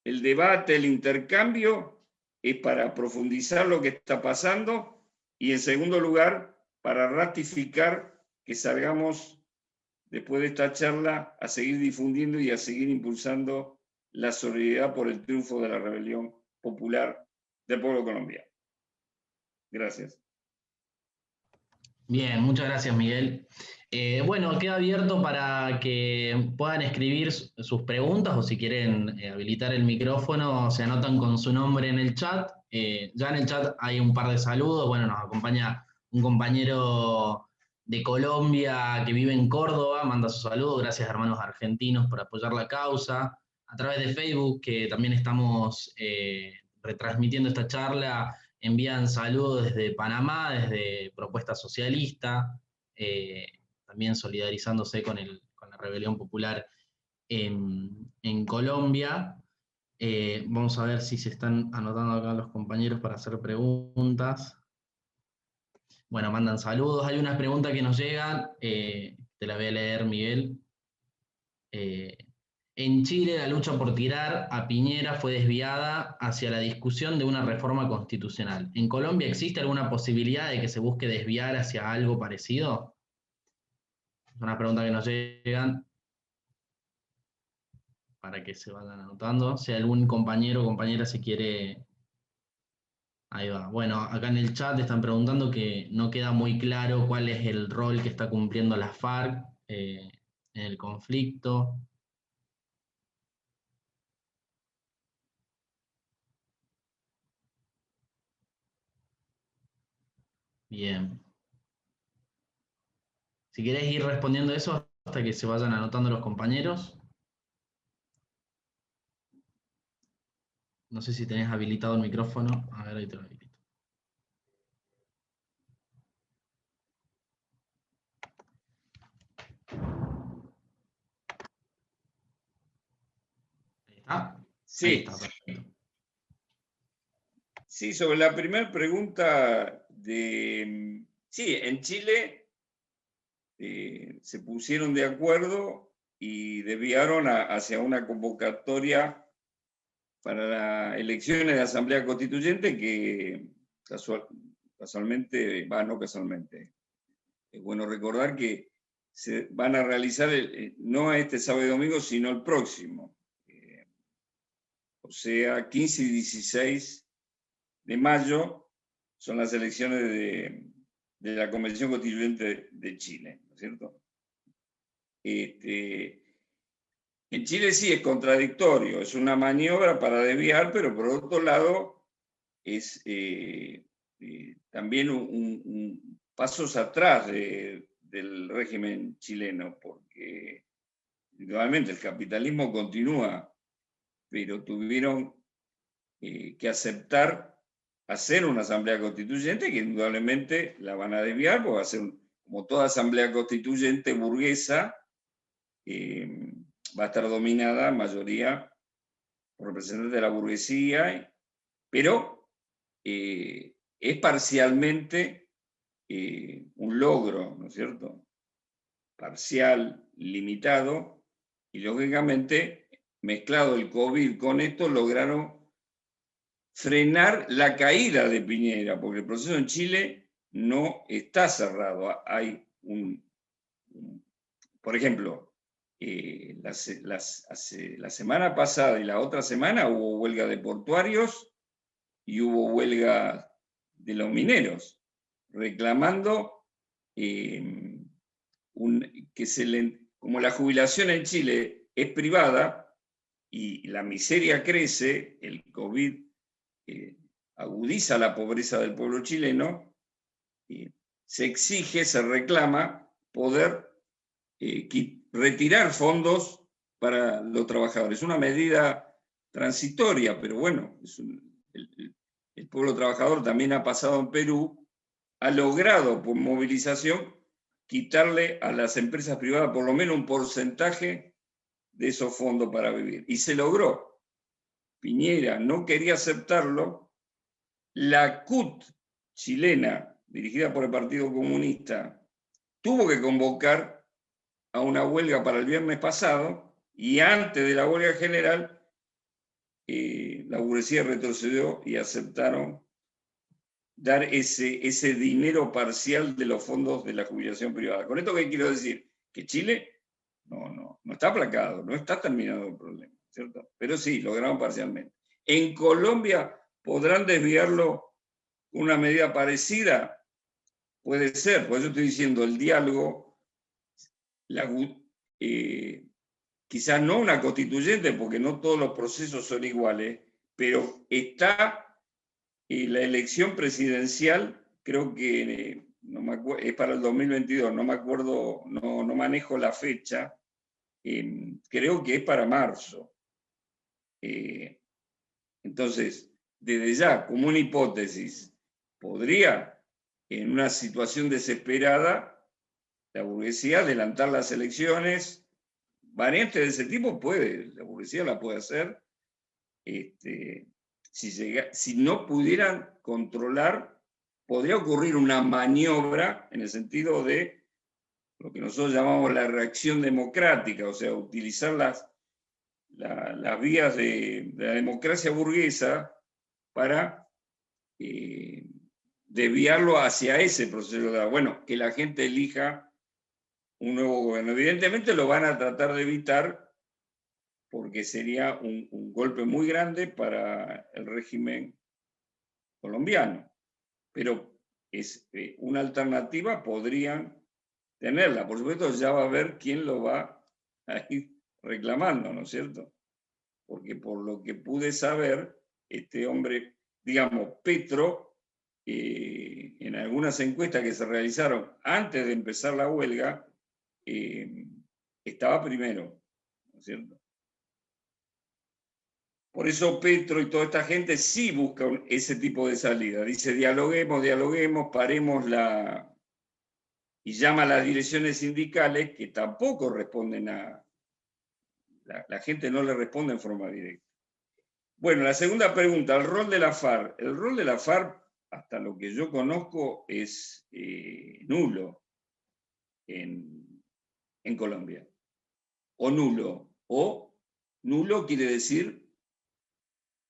debate, el intercambio es para profundizar lo que está pasando y en segundo lugar, para ratificar que salgamos después de esta charla a seguir difundiendo y a seguir impulsando la solidaridad por el triunfo de la rebelión popular del pueblo colombiano. Gracias. Bien, muchas gracias, Miguel. Bueno, queda abierto para que puedan escribir sus preguntas o si quieren habilitar el micrófono, se anotan con su nombre en el chat. Ya en el chat hay un par de saludos. Bueno, nos acompaña un compañero de Colombia que vive en Córdoba, manda su saludo. Gracias, hermanos argentinos, por apoyar la causa. A través de Facebook, que también estamos retransmitiendo esta charla, envían saludos desde Panamá, desde Propuesta Socialista. también solidarizándose con la rebelión popular en Colombia. Vamos a ver si se están anotando acá los compañeros para hacer preguntas. Bueno, mandan saludos. Hay unas preguntas que nos llegan, te la voy a leer, Miguel. En Chile la lucha por tirar a Piñera fue desviada hacia la discusión de una reforma constitucional. ¿En Colombia existe alguna posibilidad de que se busque desviar hacia algo parecido? Es una pregunta que nos llegan para que se vayan anotando. Si algún compañero o compañera se quiere... Ahí va. Bueno, acá en el chat están preguntando que no queda muy claro cuál es el rol que está cumpliendo la FARC en el conflicto. Bien. Si querés ir respondiendo eso hasta que se vayan anotando los compañeros. No sé si tenés habilitado el micrófono. A ver, ahí te lo habilito. Ahí está. Sí. Ahí está, perfecto. Sí, sobre la primera pregunta sí, en Chile se pusieron de acuerdo y desviaron hacia una convocatoria para las elecciones de Asamblea Constituyente que casualmente, no casualmente, es bueno recordar que se van a realizar no este sábado y domingo, sino el próximo. O sea, 15 y 16 de mayo son las elecciones de la Convención Constituyente de Chile, ¿no es cierto? En Chile sí es contradictorio, es una maniobra para desviar, pero por otro lado es también un pasos atrás del régimen chileno, porque nuevamente el capitalismo continúa, pero tuvieron que aceptar hacer una asamblea constituyente que indudablemente la van a desviar, porque va a ser, como toda asamblea constituyente burguesa, va a estar dominada en mayoría por representantes de la burguesía, pero es parcialmente un logro, ¿no es cierto? Parcial, limitado, y lógicamente, mezclado el COVID con esto, lograron frenar la caída de Piñera, porque el proceso en Chile no está cerrado. Hay por ejemplo, la semana pasada y la otra semana hubo huelga de portuarios y hubo huelga de los mineros, reclamando como la jubilación en Chile es privada y la miseria crece, el COVID agudiza la pobreza del pueblo chileno, se exige, se reclama poder retirar fondos para los trabajadores. Es una medida transitoria, pero bueno, el pueblo trabajador también ha pasado en Perú, ha logrado por movilización quitarle a las empresas privadas por lo menos un porcentaje de esos fondos para vivir. Y se logró. Piñera no quería aceptarlo. La CUT chilena, dirigida por el Partido Comunista, tuvo que convocar a una huelga para el viernes pasado y antes de la huelga general la burguesía retrocedió y aceptaron dar ese dinero parcial de los fondos de la jubilación privada. ¿Con esto qué quiero decir? Que Chile no está aplacado, no está terminado el problema, ¿cierto? Pero sí, lograron parcialmente. En Colombia podrán desviarlo con una medida parecida, puede ser, por eso estoy diciendo el diálogo, quizás no una constituyente, porque no todos los procesos son iguales, pero está la elección presidencial, creo que no me acuerdo, es para el 2022, no me acuerdo, no manejo la fecha, creo que es para marzo. Entonces, desde ya, como una hipótesis, podría, en una situación desesperada, la burguesía adelantar las elecciones, variantes de ese tipo la burguesía la puede hacer, si no pudieran controlar, podría ocurrir una maniobra en el sentido de lo que nosotros llamamos la reacción democrática, o sea, utilizar las vías de la democracia burguesa para desviarlo hacia ese proceso de, bueno, que la gente elija un nuevo gobierno. Evidentemente lo van a tratar de evitar porque sería un golpe muy grande para el régimen colombiano. Pero es una alternativa, podrían tenerla. Por supuesto, ya va a ver quién lo va a ir reclamando, ¿no es cierto? Porque por lo que pude saber, este hombre, digamos, Petro, en algunas encuestas que se realizaron antes de empezar la huelga, estaba primero, ¿no es cierto? Por eso Petro y toda esta gente sí buscan ese tipo de salida. Dice, dialoguemos, paremos y llama a las direcciones sindicales que tampoco responden la gente no le responde en forma directa. Bueno, la segunda pregunta, el rol de la FARC. El rol de la FARC, hasta lo que yo conozco, es nulo en Colombia. O nulo quiere decir,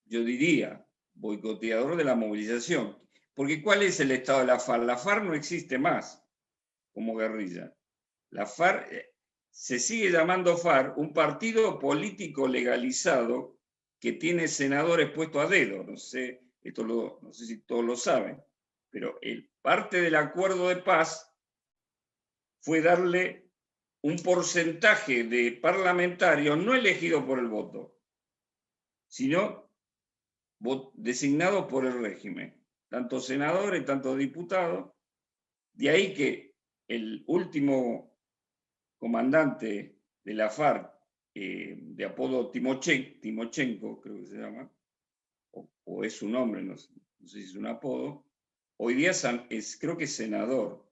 yo diría, boicoteador de la movilización. Porque ¿cuál es el estado de la FARC? La FARC no existe más como guerrilla. La FARC se sigue llamando FARC, un partido político legalizado que tiene senadores puestos a dedo. No sé si todos lo saben, pero parte del acuerdo de paz fue darle un porcentaje de parlamentarios no elegidos por el voto, sino designados por el régimen, tanto senadores, tanto diputados. De ahí que el último comandante de la FARC, de apodo Timochenko, creo que se llama, o es su nombre, no sé si es un apodo, hoy día creo que es senador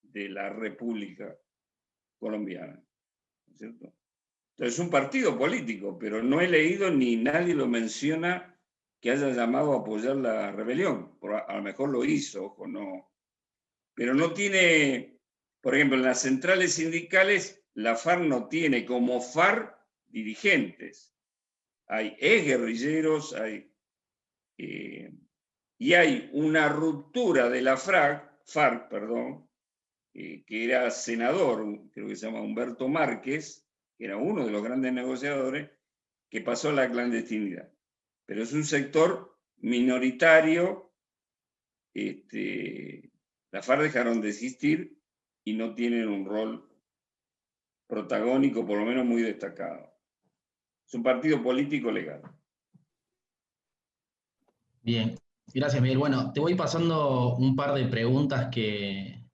de la República Colombiana, ¿no es cierto? Entonces es un partido político, pero no he leído ni nadie lo menciona que haya llamado a apoyar la rebelión. A lo mejor lo hizo, ojo, no. Pero no tiene, por ejemplo, en las centrales sindicales, la FARC no tiene como FARC dirigentes. Hay exguerrilleros, y hay una ruptura de la FARC, que era senador, creo que se llama Humberto Márquez, que era uno de los grandes negociadores, que pasó a la clandestinidad. Pero es un sector minoritario. La FARC dejaron de existir y no tienen un rol protagónico, por lo menos muy destacado. Es un partido político legal. Bien, gracias Miguel. Bueno, te voy pasando un par de preguntas que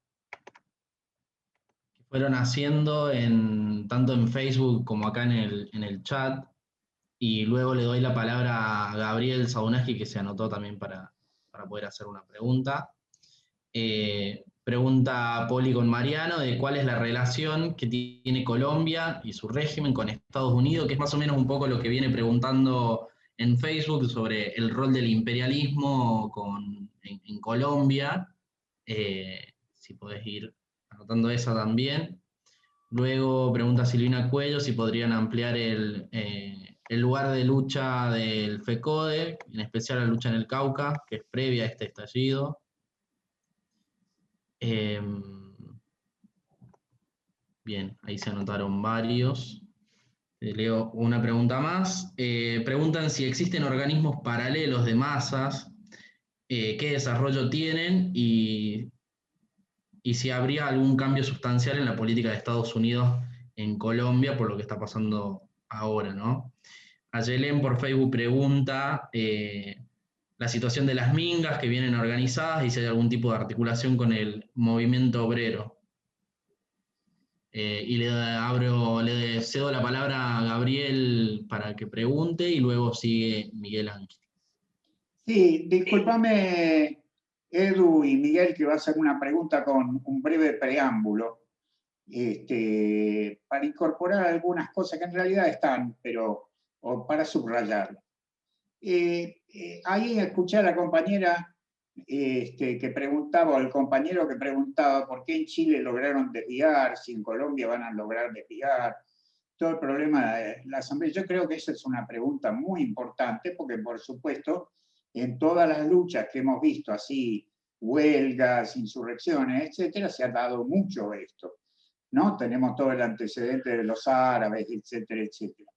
fueron haciendo tanto en Facebook como acá en el chat, y luego le doy la palabra a Gabriel Saunaski, que se anotó también para poder hacer una pregunta. Pregunta Poli con Mariano de cuál es la relación que tiene Colombia y su régimen con Estados Unidos, que es más o menos un poco lo que viene preguntando en Facebook sobre el rol del imperialismo en Colombia. Si podés ir anotando esa también. Luego pregunta Silvina Cuello si podrían ampliar el lugar de lucha del FECODE, en especial la lucha en el Cauca, que es previa a este estallido. Bien, ahí se anotaron varios. Leo una pregunta más. Preguntan si existen organismos paralelos de masas, qué desarrollo tienen y si habría algún cambio sustancial en la política de Estados Unidos en Colombia por lo que está pasando ahora, ¿no? Ayelen por Facebook pregunta la situación de las mingas que vienen organizadas y si hay algún tipo de articulación con el movimiento obrero. Y le cedo la palabra a Gabriel para que pregunte y luego sigue Miguel Ángel. Sí, discúlpame, Edu y Miguel, que va a hacer una pregunta con un breve preámbulo. para incorporar algunas cosas que en realidad están, pero o para subrayarlas. Ahí escuché a la compañera que preguntaba, o el compañero que preguntaba por qué en Chile lograron desviar, si en Colombia van a lograr desviar, todo el problema de la Asamblea. Yo creo que esa es una pregunta muy importante, porque por supuesto, en todas las luchas que hemos visto, así, huelgas, insurrecciones, etcétera, se ha dado mucho esto, ¿no? Tenemos todo el antecedente de los árabes, etcétera, etcétera.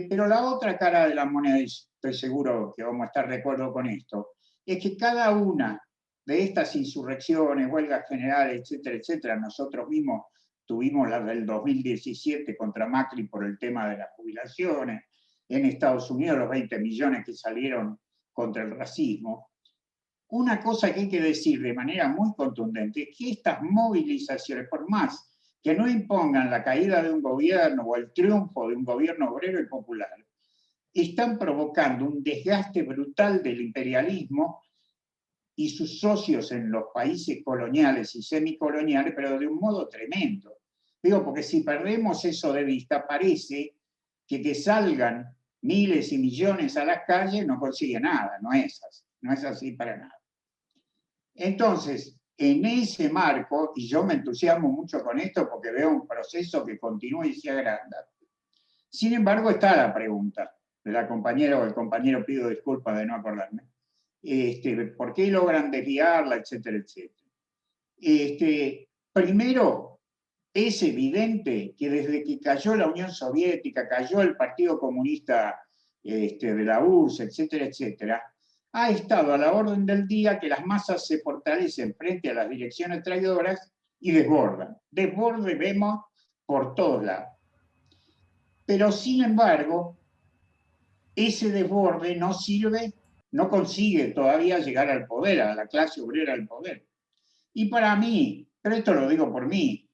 Pero la otra cara de la moneda, y estoy seguro que vamos a estar de acuerdo con esto, es que cada una de estas insurrecciones, huelgas generales, etcétera, etcétera, nosotros mismos tuvimos la del 2017 contra Macri por el tema de las jubilaciones, en Estados Unidos los 20 millones que salieron contra el racismo. Una cosa que hay que decir de manera muy contundente es que estas movilizaciones, por más que no impongan la caída de un gobierno o el triunfo de un gobierno obrero y popular, están provocando un desgaste brutal del imperialismo y sus socios en los países coloniales y semicoloniales, pero de un modo tremendo. Digo, porque si perdemos eso de vista, parece que salgan miles y millones a las calles no consigue nada, no es así para nada. Entonces, en ese marco, y yo me entusiasmo mucho con esto porque veo un proceso que continúa y se agranda. Sin embargo, está la pregunta de la compañera o el compañero, pido disculpas de no acordarme, ¿por qué logran desviarla, etcétera, etcétera? Primero, es evidente que desde que cayó la Unión Soviética, cayó el Partido Comunista de la URSS, etcétera, etcétera, ha estado a la orden del día que las masas se fortalecen frente a las direcciones traidoras y desbordan. Desborde vemos por todos lados. Pero sin embargo, ese desborde no sirve, no consigue todavía llegar al poder, a la clase obrera al poder. Y para mí, pero esto lo digo por mí,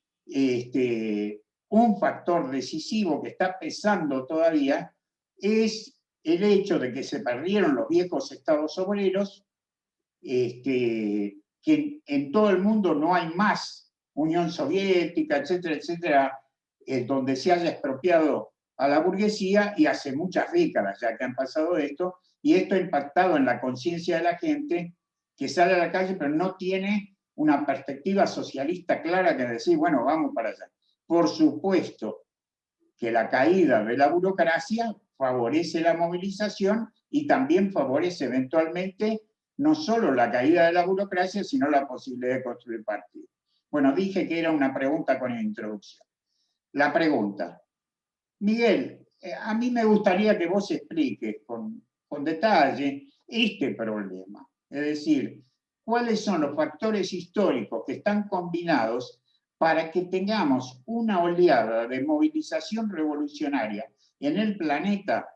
un factor decisivo que está pesando todavía es el hecho de que se perdieron los viejos estados obreros, que en todo el mundo no hay más Unión Soviética, etcétera, etcétera, donde se haya expropiado a la burguesía, y hace muchas décadas ya que han pasado esto, y esto ha impactado en la conciencia de la gente que sale a la calle, pero no tiene una perspectiva socialista clara que decir, bueno, vamos para allá. Por supuesto que la caída de la burocracia favorece la movilización y también favorece eventualmente no solo la caída de la burocracia, sino la posibilidad de construir partidos. Bueno, dije que era una pregunta con introducción. La pregunta. Miguel, a mí me gustaría que vos expliques con detalle este problema. Es decir, cuáles son los factores históricos que están combinados para que tengamos una oleada de movilización revolucionaria en el planeta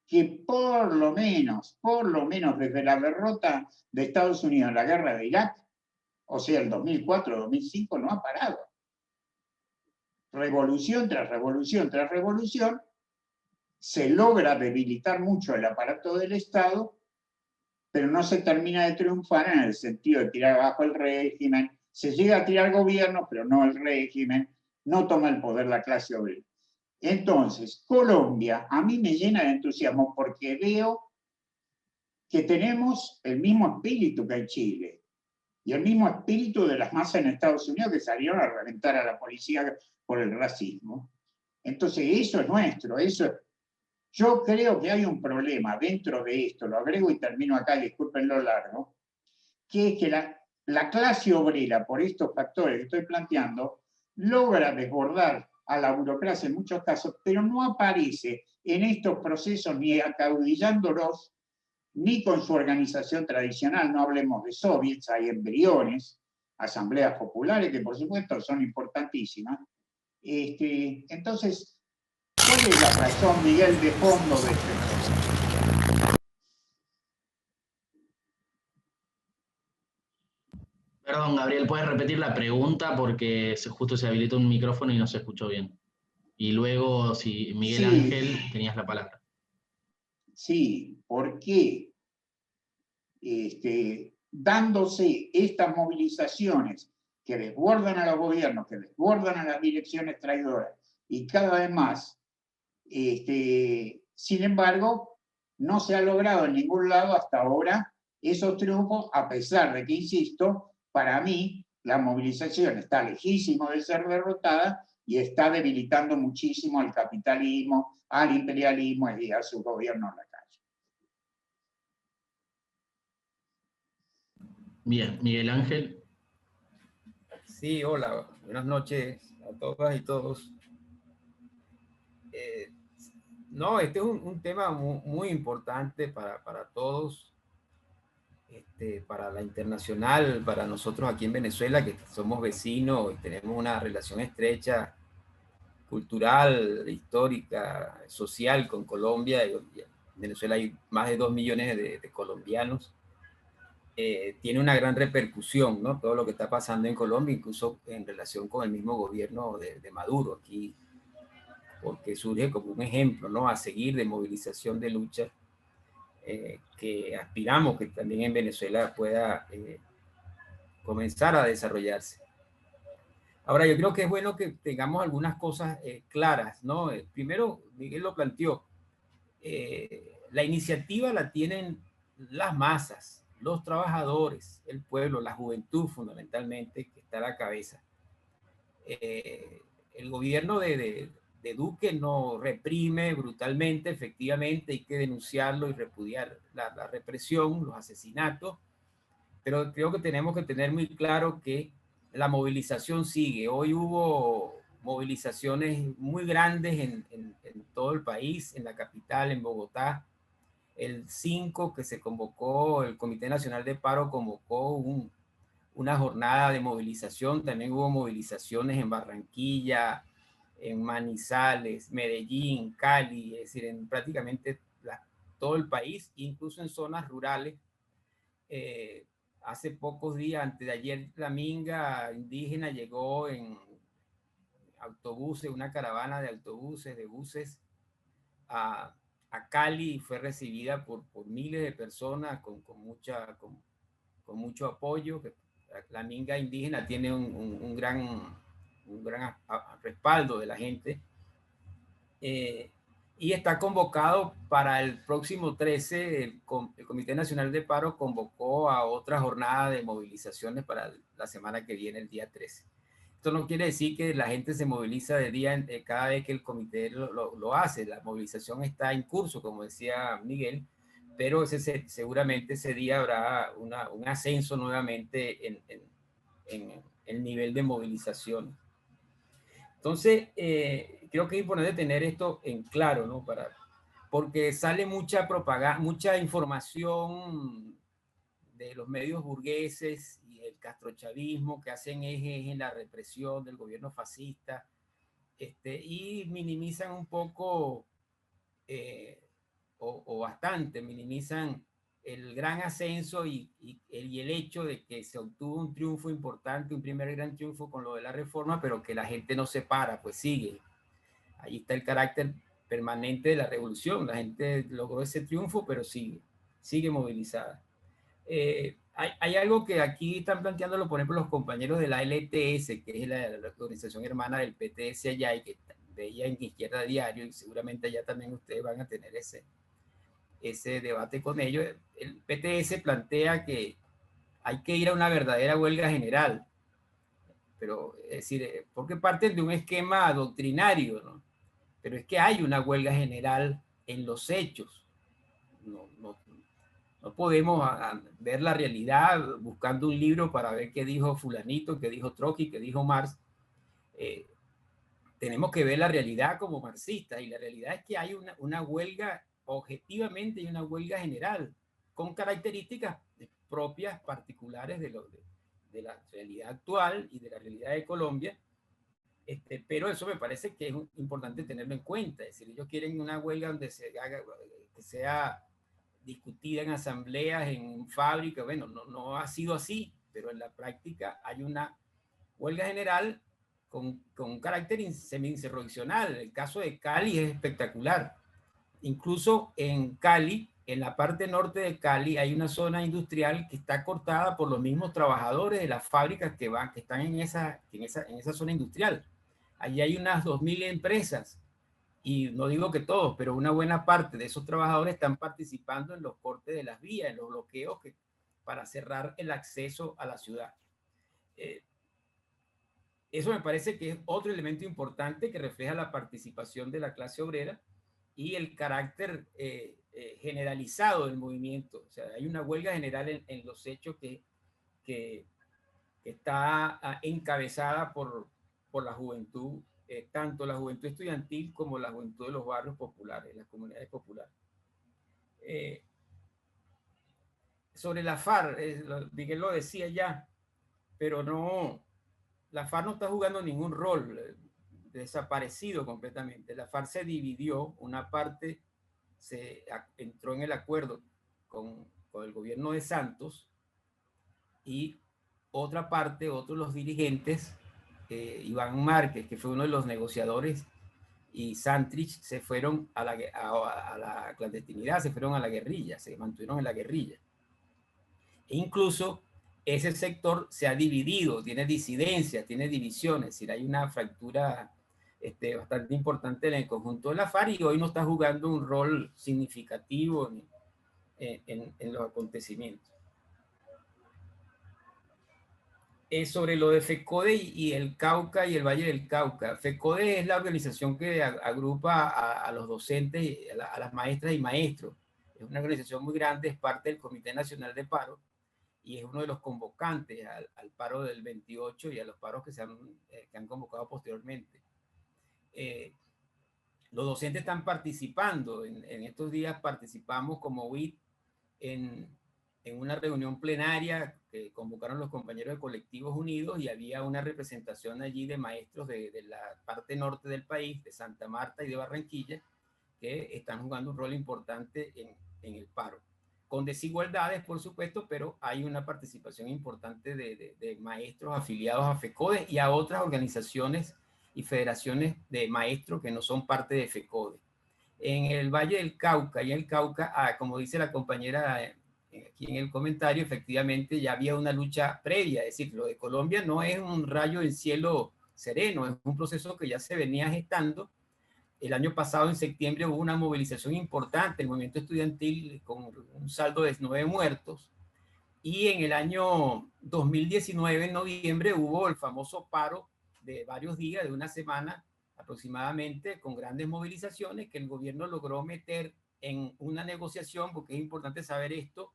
que por lo menos desde la derrota de Estados Unidos en la guerra de Irak, o sea, el 2004-2005, no ha parado. Revolución tras revolución tras revolución, se logra debilitar mucho el aparato del Estado, pero no se termina de triunfar en el sentido de tirar abajo el régimen. Se llega a tirar gobierno, pero no el régimen, no toma el poder la clase obrera. Entonces, Colombia a mí me llena de entusiasmo porque veo que tenemos el mismo espíritu que en Chile y el mismo espíritu de las masas en Estados Unidos que salieron a reventar a la policía por el racismo. Entonces, eso es nuestro, eso es. Yo creo que hay un problema dentro de esto, lo agrego y termino acá, disculpen lo largo, que es que la clase obrera, por estos factores que estoy planteando, logra desbordar a la burocracia en muchos casos, pero no aparece en estos procesos ni acaudillándolos, ni con su organización tradicional. No hablemos de soviets, hay embriones, asambleas populares, que por supuesto son importantísimas. Entonces, ¿cuál es la razón, Miguel, de fondo de esto? Perdón, Gabriel, ¿puedes repetir la pregunta? Porque justo se habilitó un micrófono y no se escuchó bien. Y luego, si Miguel Ángel, tenías la palabra. Sí, ¿por qué dándose estas movilizaciones que desbordan a los gobiernos, que desbordan a las direcciones traidoras, y cada vez más. Sin embargo, no se ha logrado en ningún lado hasta ahora esos triunfos, a pesar de que, insisto, para mí la movilización está lejísimo de ser derrotada y está debilitando muchísimo al capitalismo, al imperialismo y a su gobierno en la calle. Bien, Miguel Ángel. Sí, hola, buenas noches a todas y todos. No, este es un tema muy importante para todos, para la internacional, para nosotros aquí en Venezuela, que somos vecinos y tenemos una relación estrecha, cultural, histórica, social con Colombia. En Venezuela hay más de 2 millones de colombianos. Tiene una gran repercusión, ¿no? Todo lo que está pasando en Colombia, incluso en relación con el mismo gobierno de Maduro aquí, porque surge como un ejemplo, ¿no?, a seguir de movilización de lucha, que aspiramos que también en Venezuela pueda comenzar a desarrollarse. Ahora, yo creo que es bueno que tengamos algunas cosas claras, ¿no? Primero, Miguel lo planteó, la iniciativa la tienen las masas, los trabajadores, el pueblo, la juventud fundamentalmente, que está a la cabeza. El gobierno de Duque no reprime brutalmente, efectivamente, hay que denunciarlo y repudiar la represión, los asesinatos, pero creo que tenemos que tener muy claro que la movilización sigue. Hoy hubo movilizaciones muy grandes en todo el país, en la capital, en Bogotá. El 5 que se convocó, el Comité Nacional de Paro convocó una jornada de movilización. También hubo movilizaciones en Barranquilla, en Manizales, Medellín, Cali, es decir, en prácticamente todo el país, incluso en zonas rurales. Hace pocos días, antes de ayer, la minga indígena llegó en autobuses, una caravana de autobuses, de buses, a Cali, y fue recibida por miles de personas con mucho apoyo. La minga indígena tiene un gran respaldo de la gente. Y está convocado para el próximo 13, el Comité Nacional de Paro convocó a otra jornada de movilizaciones para la semana que viene, el día 13. Esto no quiere decir que la gente se moviliza de día cada vez que el comité lo hace. La movilización está en curso, como decía Miguel, pero seguramente ese día habrá un ascenso nuevamente en el nivel de movilización. Entonces, creo que es importante tener esto en claro, ¿no? Porque sale mucha propaganda, mucha información de los medios burgueses y el castrochavismo, que hacen eje en la represión del gobierno fascista, y minimizan un poco, o bastante, minimizan el gran ascenso y el hecho de que se obtuvo un triunfo importante, un primer gran triunfo con lo de la reforma, pero que la gente no se para, pues sigue. Ahí está el carácter permanente de la revolución. La gente logró ese triunfo, pero sigue movilizada. Hay algo que aquí están planteándolo, por ejemplo, los compañeros de la LTS, que es la organización hermana del PTS allá, y que veía en Izquierda Diario, y seguramente allá también ustedes van a tener ese debate con ellos. El PTS plantea que hay que ir a una verdadera huelga general, pero es decir, porque parten de un esquema doctrinario, ¿no? Pero es que hay una huelga general en los hechos. No podemos ver la realidad buscando un libro para ver qué dijo fulanito, qué dijo Trotsky, qué dijo Marx. Tenemos que ver la realidad como marxistas, y la realidad es que hay una huelga, objetivamente hay una huelga general, con características propias, particulares de la realidad actual y de la realidad de Colombia. Pero eso me parece que es importante tenerlo en cuenta. Es decir, ellos quieren una huelga donde que sea discutida en asambleas, en fábricas. Bueno, no ha sido así, pero en la práctica hay una huelga general con un carácter semi-insurreccional. El caso de Cali es espectacular. Incluso en Cali en la parte norte de Cali hay una zona industrial que está cortada por los mismos trabajadores de las fábricas que están en esa zona industrial. Allí hay unas 2.000 empresas, y no digo que todos, pero una buena parte de esos trabajadores están participando en los cortes de las vías, en los bloqueos para cerrar el acceso a la ciudad. Eso me parece que es otro elemento importante que refleja la participación de la clase obrera y el carácter generalizado del movimiento. O sea, hay una huelga general en los hechos que está encabezada por la juventud, tanto la juventud estudiantil como la juventud de los barrios populares, las comunidades populares. Sobre la FARC, Miguel lo decía ya, pero no, la FARC no está jugando ningún rol, desaparecido completamente. La FARC se dividió, una parte entró en el acuerdo con el gobierno de Santos, y otra parte, otros los dirigentes, Iván Márquez, que fue uno de los negociadores, y Santrich se fueron a la clandestinidad, se fueron a la guerrilla, se mantuvieron en la guerrilla. E incluso ese sector se ha dividido, tiene disidencias, tiene divisiones, es decir, hay una fractura bastante importante en el conjunto de la FARC, y hoy no está jugando un rol significativo en los acontecimientos. Sobre lo de FECODE y el Cauca y el Valle del Cauca. FECODE es la organización que agrupa a los docentes, a las maestras y maestros. Es una organización muy grande, es parte del Comité Nacional de Paro, y es uno de los convocantes al paro del 28 y a los paros que han convocado posteriormente. Los docentes están participando. En estos días participamos como UIT en una reunión plenaria que convocaron los compañeros de Colectivos Unidos, y había una representación allí de maestros de la parte norte del país, de Santa Marta y de Barranquilla, que están jugando un rol importante en el paro. Con desigualdades, por supuesto, pero hay una participación importante de maestros afiliados a FECODE y a otras organizaciones y federaciones de maestros que no son parte de FECODE. En el Valle del Cauca y el Cauca, como dice la compañera aquí en el comentario, efectivamente ya había una lucha previa. Es decir, lo de Colombia no es un rayo del cielo sereno, es un proceso que ya se venía gestando. El año pasado, en septiembre, hubo una movilización importante, el movimiento estudiantil, con un saldo de 9 muertos. Y en el año 2019, en noviembre, hubo el famoso paro de varios días, de una semana aproximadamente, con grandes movilizaciones que el gobierno logró meter en una negociación, porque es importante saber esto.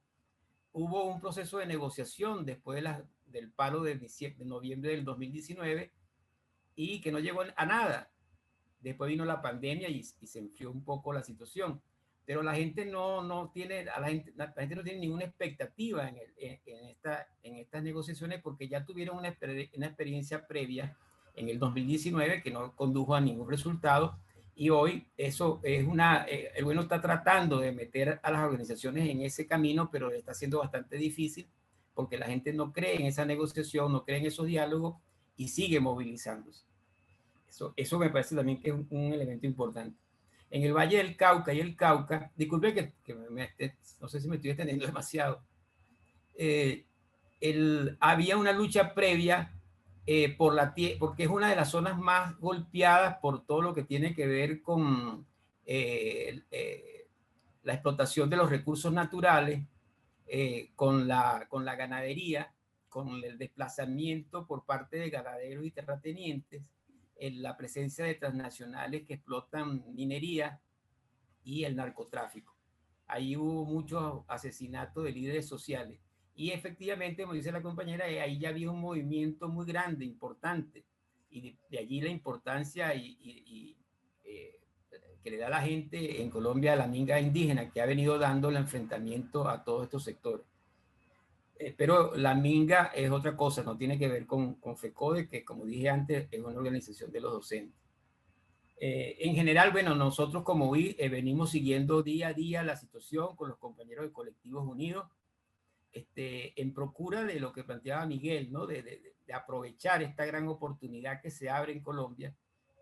Hubo un proceso de negociación después del paro de noviembre del 2019, y que no llegó a nada. Después vino la pandemia y se enfrió un poco la situación. Pero la gente no tiene ninguna expectativa en estas negociaciones, porque ya tuvieron una experiencia previa en el 2019 que no condujo a ningún resultado. Y hoy eso es el gobierno está tratando de meter a las organizaciones en ese camino, pero está siendo bastante difícil, porque la gente no cree en esa negociación, no cree en esos diálogos, y sigue movilizándose. Eso me parece también que es un elemento importante. En el Valle del Cauca y el Cauca, disculpe que no sé si me estoy extendiendo demasiado, había una lucha previa porque es una de las zonas más golpeadas por todo lo que tiene que ver con la explotación de los recursos naturales, con la ganadería, con el desplazamiento por parte de ganaderos y terratenientes, en la presencia de transnacionales que explotan minería y el narcotráfico. Ahí hubo muchos asesinatos de líderes sociales. Y efectivamente, como dice la compañera, ahí ya había un movimiento muy grande, importante. Y de allí la importancia que le da a la gente en Colombia, a la minga indígena, que ha venido dando el enfrentamiento a todos estos sectores. Pero la minga es otra cosa, no tiene que ver con FECODE, que como dije antes, es una organización de los docentes. En general, bueno, nosotros como UI venimos siguiendo día a día la situación con los compañeros de Colectivos Unidos, en procura de lo que planteaba Miguel, ¿no? De aprovechar esta gran oportunidad que se abre en Colombia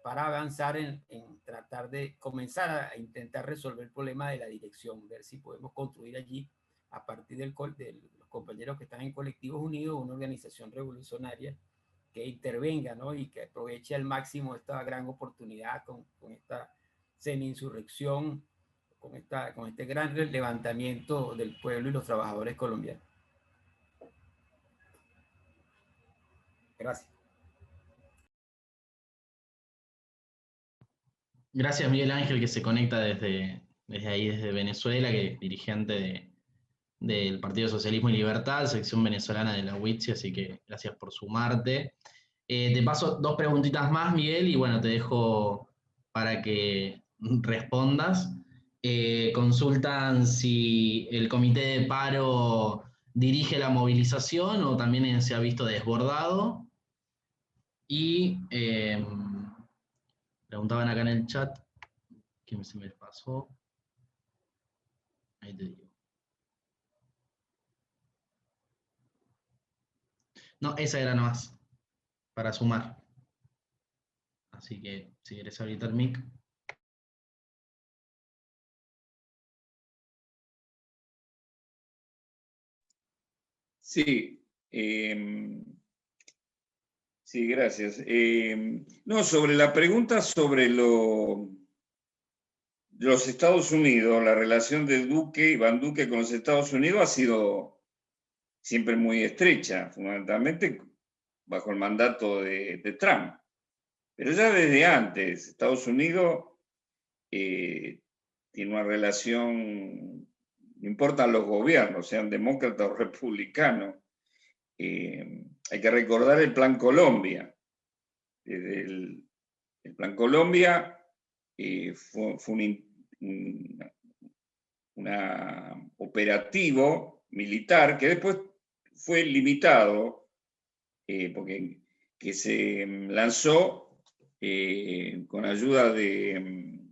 para avanzar en tratar de comenzar a intentar resolver el problema de la dirección, ver si podemos construir allí, a partir de los compañeros que están en Colectivos Unidos, una organización revolucionaria que intervenga, ¿no? Y que aproveche al máximo esta gran oportunidad con esta semi-insurrección, con este gran levantamiento del pueblo y los trabajadores colombianos. Gracias. Gracias, Miguel Ángel, que se conecta desde ahí, desde Venezuela, que es dirigente del Partido Socialismo y Libertad, sección venezolana de la UITSI, así que gracias por sumarte. Te paso dos preguntitas más, Miguel, y bueno, te dejo para que respondas. Consultan si el comité de paro dirige la movilización o también se ha visto desbordado. Y preguntaban acá en el chat, que se me pasó. Ahí te digo. No, esa era nomás, para sumar. Así que, si querés ahorita el mic. Sí, sí, gracias. No, sobre la pregunta sobre los Estados Unidos, la relación de Iván Duque con los Estados Unidos ha sido siempre muy estrecha, fundamentalmente bajo el mandato de Trump. Pero ya desde antes, Estados Unidos tiene una relación, no importan los gobiernos, sean demócratas o republicanos. Hay que recordar el Plan Colombia. El Plan Colombia fue un operativo militar que después fue limitado, porque que se lanzó con ayuda del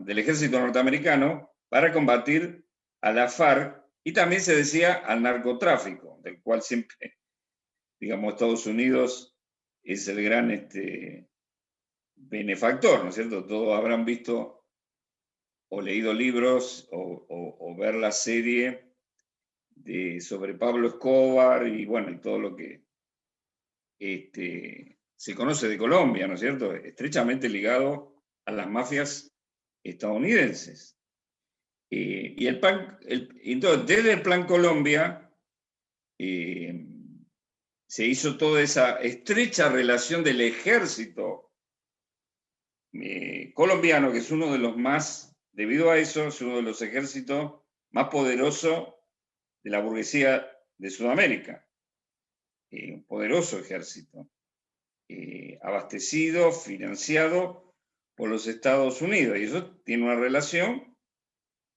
ejército norteamericano para combatir a la FARC, y también se decía al narcotráfico, del cual siempre, digamos, Estados Unidos es el gran benefactor, ¿no es cierto? Todos habrán visto o leído libros o ver la serie sobre Pablo Escobar y bueno, y todo lo que se conoce de Colombia, ¿no es cierto? Estrechamente ligado a las mafias estadounidenses. Y entonces, desde el Plan Colombia se hizo toda esa estrecha relación del ejército colombiano, que es uno de los más, debido a eso, es uno de los ejércitos más poderosos de la burguesía de Sudamérica. Un poderoso ejército, abastecido, financiado por los Estados Unidos. Y eso tiene una relación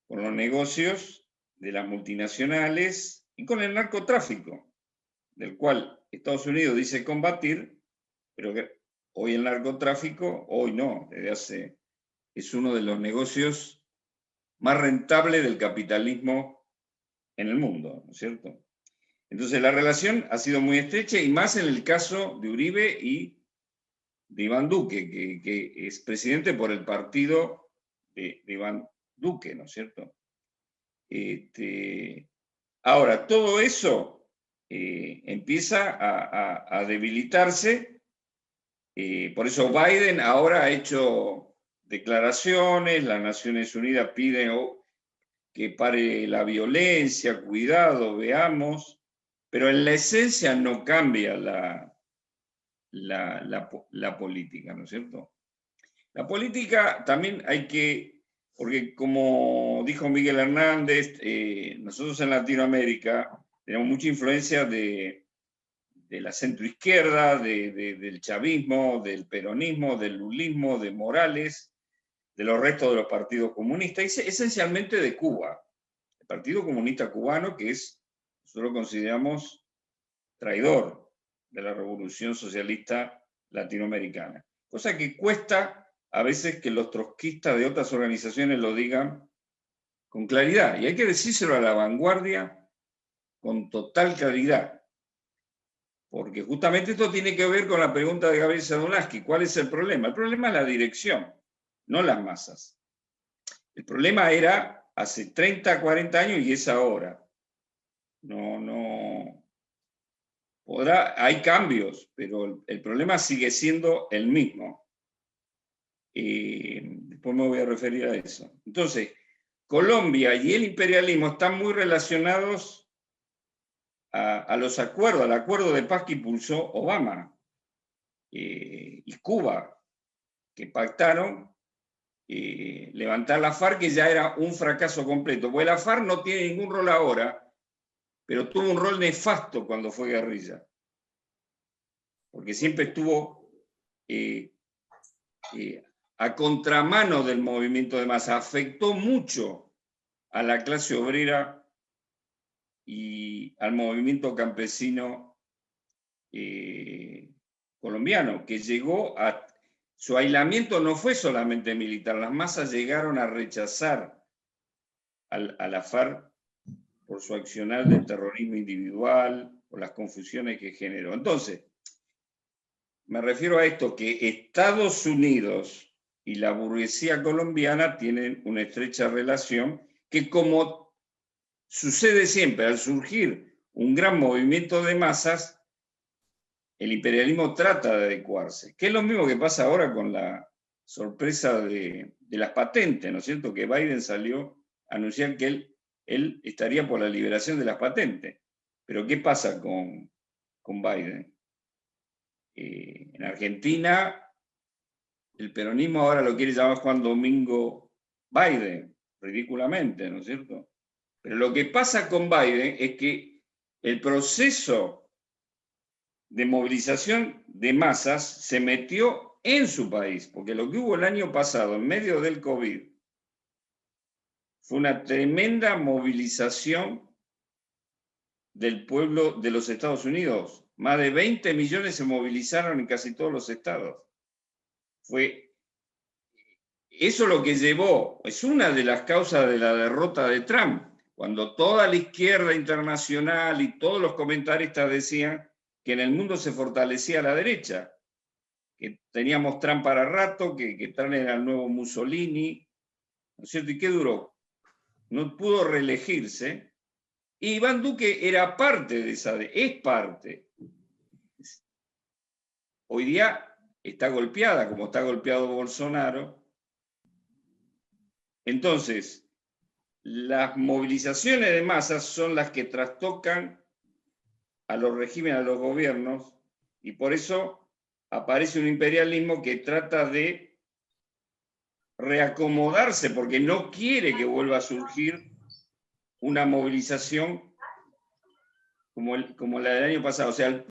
con los negocios de las multinacionales y con el narcotráfico, del cual Estados Unidos dice combatir, pero que hoy el narcotráfico, hoy no, es uno de los negocios más rentables del capitalismo en el mundo, ¿no es cierto? Entonces la relación ha sido muy estrecha, y más en el caso de Uribe y de Iván Duque, que es presidente por el partido de Iván Duque, ¿no es cierto? Ahora, todo eso empieza a debilitarse, por eso Biden ahora ha hecho declaraciones, las Naciones Unidas piden que pare la violencia, cuidado, veamos, pero en la esencia no cambia la política, ¿no es cierto? La política también hay que, porque como dijo Miguel Hernández, nosotros en Latinoamérica tenemos mucha influencia de la centroizquierda, del chavismo, del peronismo, del lulismo, de Morales, de los restos de los partidos comunistas, y esencialmente de Cuba. El Partido Comunista Cubano, que nosotros lo consideramos traidor de la revolución socialista latinoamericana. Cosa que cuesta a veces que los trotskistas de otras organizaciones lo digan con claridad. Y hay que decírselo a la vanguardia con total claridad. Porque justamente esto tiene que ver con la pregunta de Gabriel Sadunasky. ¿Cuál es el problema? El problema es la dirección, no las masas. El problema era hace 30, 40 años y es ahora. Hay cambios, pero el problema sigue siendo el mismo. Después me voy a referir a eso. Entonces, Colombia y el imperialismo están muy relacionados a los acuerdos, al acuerdo de paz que impulsó Obama y Cuba, que pactaron levantar la FARC, que ya era un fracaso completo. Porque la FARC no tiene ningún rol ahora, pero tuvo un rol nefasto cuando fue guerrilla. Porque siempre estuvo a contramano del movimiento de masa. Afectó mucho a la clase obrera y al movimiento campesino colombiano, que llegó a... Su aislamiento no fue solamente militar, las masas llegaron a rechazar a la FARC por su accionar del terrorismo individual, por las confusiones que generó. Entonces, me refiero a esto, que Estados Unidos y la burguesía colombiana tienen una estrecha relación que, como sucede siempre, al surgir un gran movimiento de masas, el imperialismo trata de adecuarse, que es lo mismo que pasa ahora con la sorpresa de las patentes, ¿no es cierto? Que Biden salió a anunciar que él estaría por la liberación de las patentes. Pero ¿qué pasa con Biden? En Argentina, el peronismo ahora lo quiere llamar Juan Domingo Biden, ridículamente, ¿no es cierto? Pero lo que pasa con Biden es que el proceso de movilización de masas se metió en su país, porque lo que hubo el año pasado, en medio del COVID, fue una tremenda movilización del pueblo de los Estados Unidos. Más de 20 millones se movilizaron en casi todos los estados. Fue eso lo que llevó, es una de las causas de la derrota de Trump, cuando toda la izquierda internacional y todos los comentaristas decían que en el mundo se fortalecía la derecha, que teníamos Trump para rato, que Trump era el nuevo Mussolini, ¿no es cierto? ¿Y qué duró? No pudo reelegirse, y Iván Duque era parte de esa, es parte. Hoy día está golpeada, como está golpeado Bolsonaro. Entonces, las movilizaciones de masas son las que trastocan a los regímenes, a los gobiernos, y por eso aparece un imperialismo que trata de reacomodarse, porque no quiere que vuelva a surgir una movilización como la del año pasado. O sea,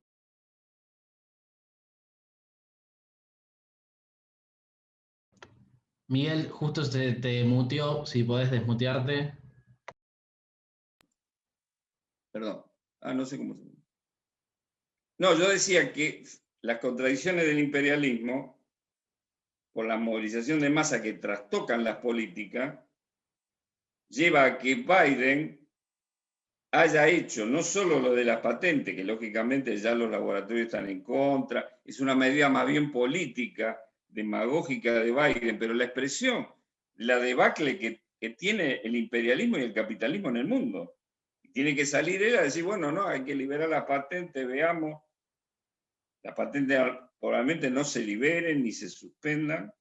Miguel, justo se te muteó, si podés desmutearte. perdón, no sé cómo se llama. No, yo decía que las contradicciones del imperialismo, por la movilización de masa que trastocan las políticas, lleva a que Biden haya hecho no solo lo de las patentes, que lógicamente ya los laboratorios están en contra, es una medida más bien política, demagógica de Biden, pero la expresión, la debacle que tiene el imperialismo y el capitalismo en el mundo. Tiene que salir él a decir, bueno, no, hay que liberar las patentes, veamos. Las patentes probablemente no se liberen ni se suspendan.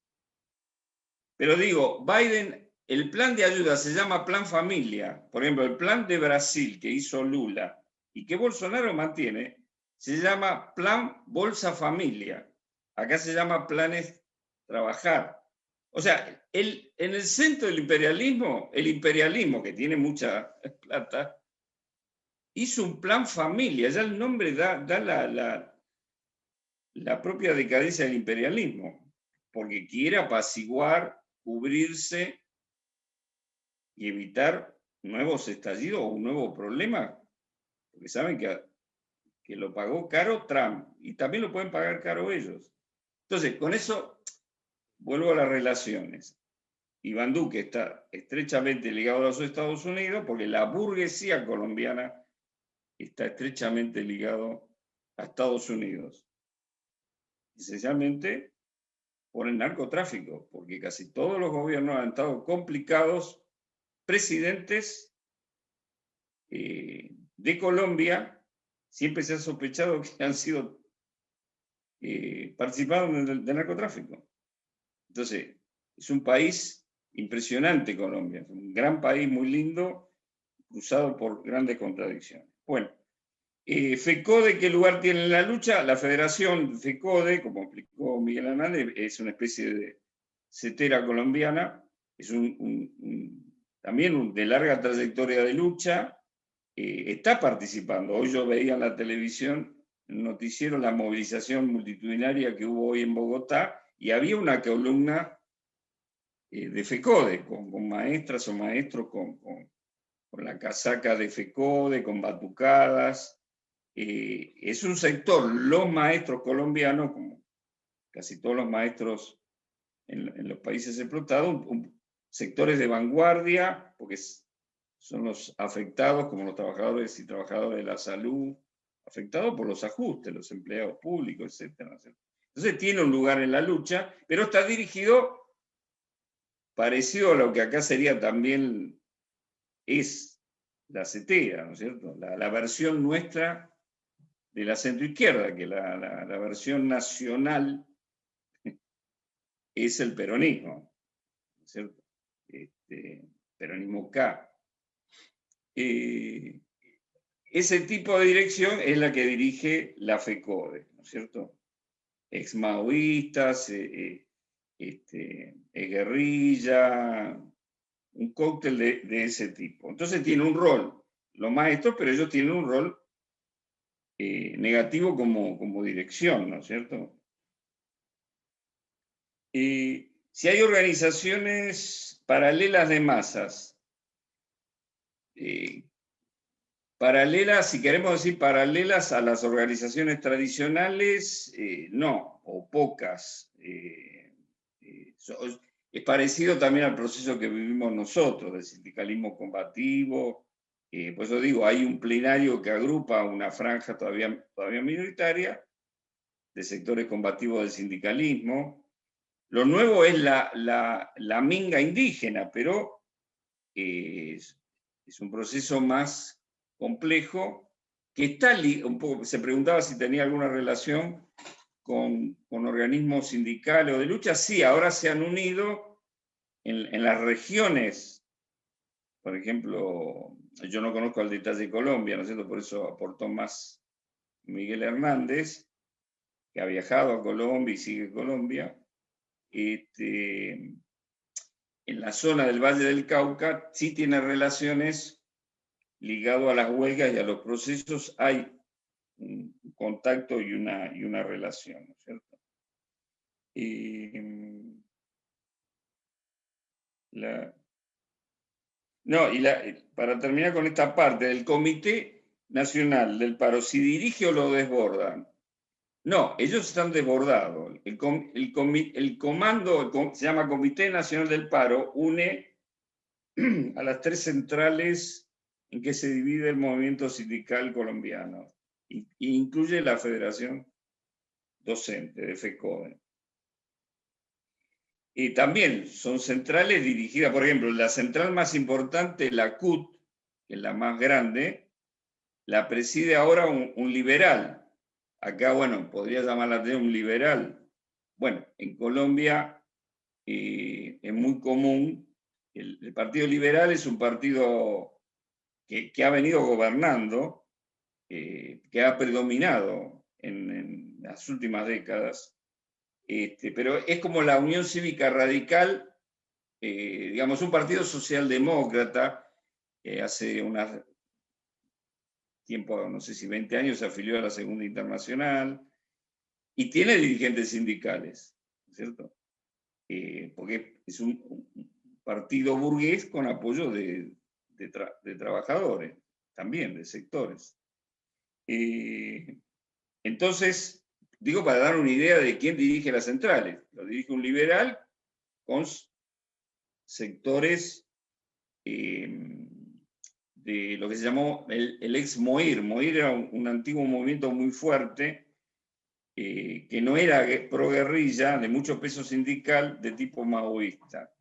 Pero digo, Biden, el plan de ayuda se llama Plan Familia. Por ejemplo, el plan de Brasil que hizo Lula y que Bolsonaro mantiene, se llama Plan Bolsa Familia. Acá se llama Planes Trabajar. O sea, en el centro del imperialismo, el imperialismo que tiene mucha plata, hizo un plan familia. Ya el nombre da la propia decadencia del imperialismo, porque quiere apaciguar, cubrirse y evitar nuevos estallidos o un nuevo problema, porque saben que lo pagó caro Trump y también lo pueden pagar caro ellos. Entonces, con eso vuelvo a las relaciones. Iván Duque está estrechamente ligado a los Estados Unidos porque la burguesía colombiana está estrechamente ligado a Estados Unidos, esencialmente por el narcotráfico, porque casi todos los gobiernos han estado complicados, presidentes de Colombia, siempre se ha sospechado que han sido participaron del narcotráfico. Entonces, es un país impresionante Colombia, es un gran país muy lindo, cruzado por grandes contradicciones. Bueno, FECODE, ¿qué lugar tiene en la lucha? La Federación FECODE, como explicó Miguel Hernández, es una especie de cetera colombiana, es también de larga trayectoria de lucha, está participando. Hoy yo veía en la televisión, en el noticiero, la movilización multitudinaria que hubo hoy en Bogotá, y había una columna de FECODE, con maestras o maestros con la casaca de FECODE, con batucadas. Es un sector, los maestros colombianos, como casi todos los maestros en los países explotados, sectores de vanguardia, porque son los afectados, como los trabajadores y trabajadoras de la salud, afectados por los ajustes, los empleados públicos, etc. Entonces tiene un lugar en la lucha, pero está dirigido parecido a lo que acá sería también es la CETERA, ¿no es cierto? La versión nuestra de la centroizquierda, que la versión nacional es el peronismo, ¿no es cierto? Peronismo K. Ese tipo de dirección es la que dirige la FECODE, ¿no es cierto? Exmaoístas, guerrilla, un cóctel de ese tipo. Entonces tiene un rol, los maestros, pero ellos tienen un rol negativo como dirección, ¿no es cierto? Si hay organizaciones paralelas de masas, paralelas, si queremos decir paralelas a las organizaciones tradicionales, no, o pocas. Es parecido también al proceso que vivimos nosotros, del sindicalismo combativo. Por eso digo, hay un plenario que agrupa una franja todavía minoritaria de sectores combativos del sindicalismo. Lo nuevo es la minga indígena, pero es un proceso más complejo que está un poco, se preguntaba si tenía alguna relación con organismos sindicales o de lucha. Sí, ahora se han unido en las regiones. Por ejemplo, yo no conozco al detalle de Colombia, ¿no es cierto? Por eso aportó más Miguel Hernández, que ha viajado a Colombia y sigue Colombia. En la zona del Valle del Cauca sí tiene relaciones ligado a las huelgas y a los procesos, hay un contacto y una relación, ¿no es cierto? Para terminar con esta parte, del Comité Nacional del Paro, si dirige o lo desbordan. No, ellos están desbordados. El comando, se llama Comité Nacional del Paro, une a las tres centrales en que se divide el movimiento sindical colombiano, e incluye la Federación Docente de FECODE. Y también son centrales dirigidas, por ejemplo, la central más importante, la CUT, que es la más grande, la preside ahora un liberal. Acá, bueno, podría llamarla de un liberal. Bueno, en Colombia es muy común. El Partido Liberal es un partido que ha venido gobernando, que ha predominado en las últimas décadas, pero es como la Unión Cívica Radical, digamos, un partido socialdemócrata, hace unas tiempo, no sé si 20 años, se afilió a la Segunda Internacional y tiene dirigentes sindicales, ¿cierto? Porque es un partido burgués con apoyo de trabajadores, también de sectores. Entonces, digo, para dar una idea de quién dirige las centrales, lo dirige un liberal con sectores de lo que se llamó el ex MOIR. MOIR era un antiguo movimiento muy fuerte, que no era pro-guerrilla, de mucho peso sindical, de tipo maoísta,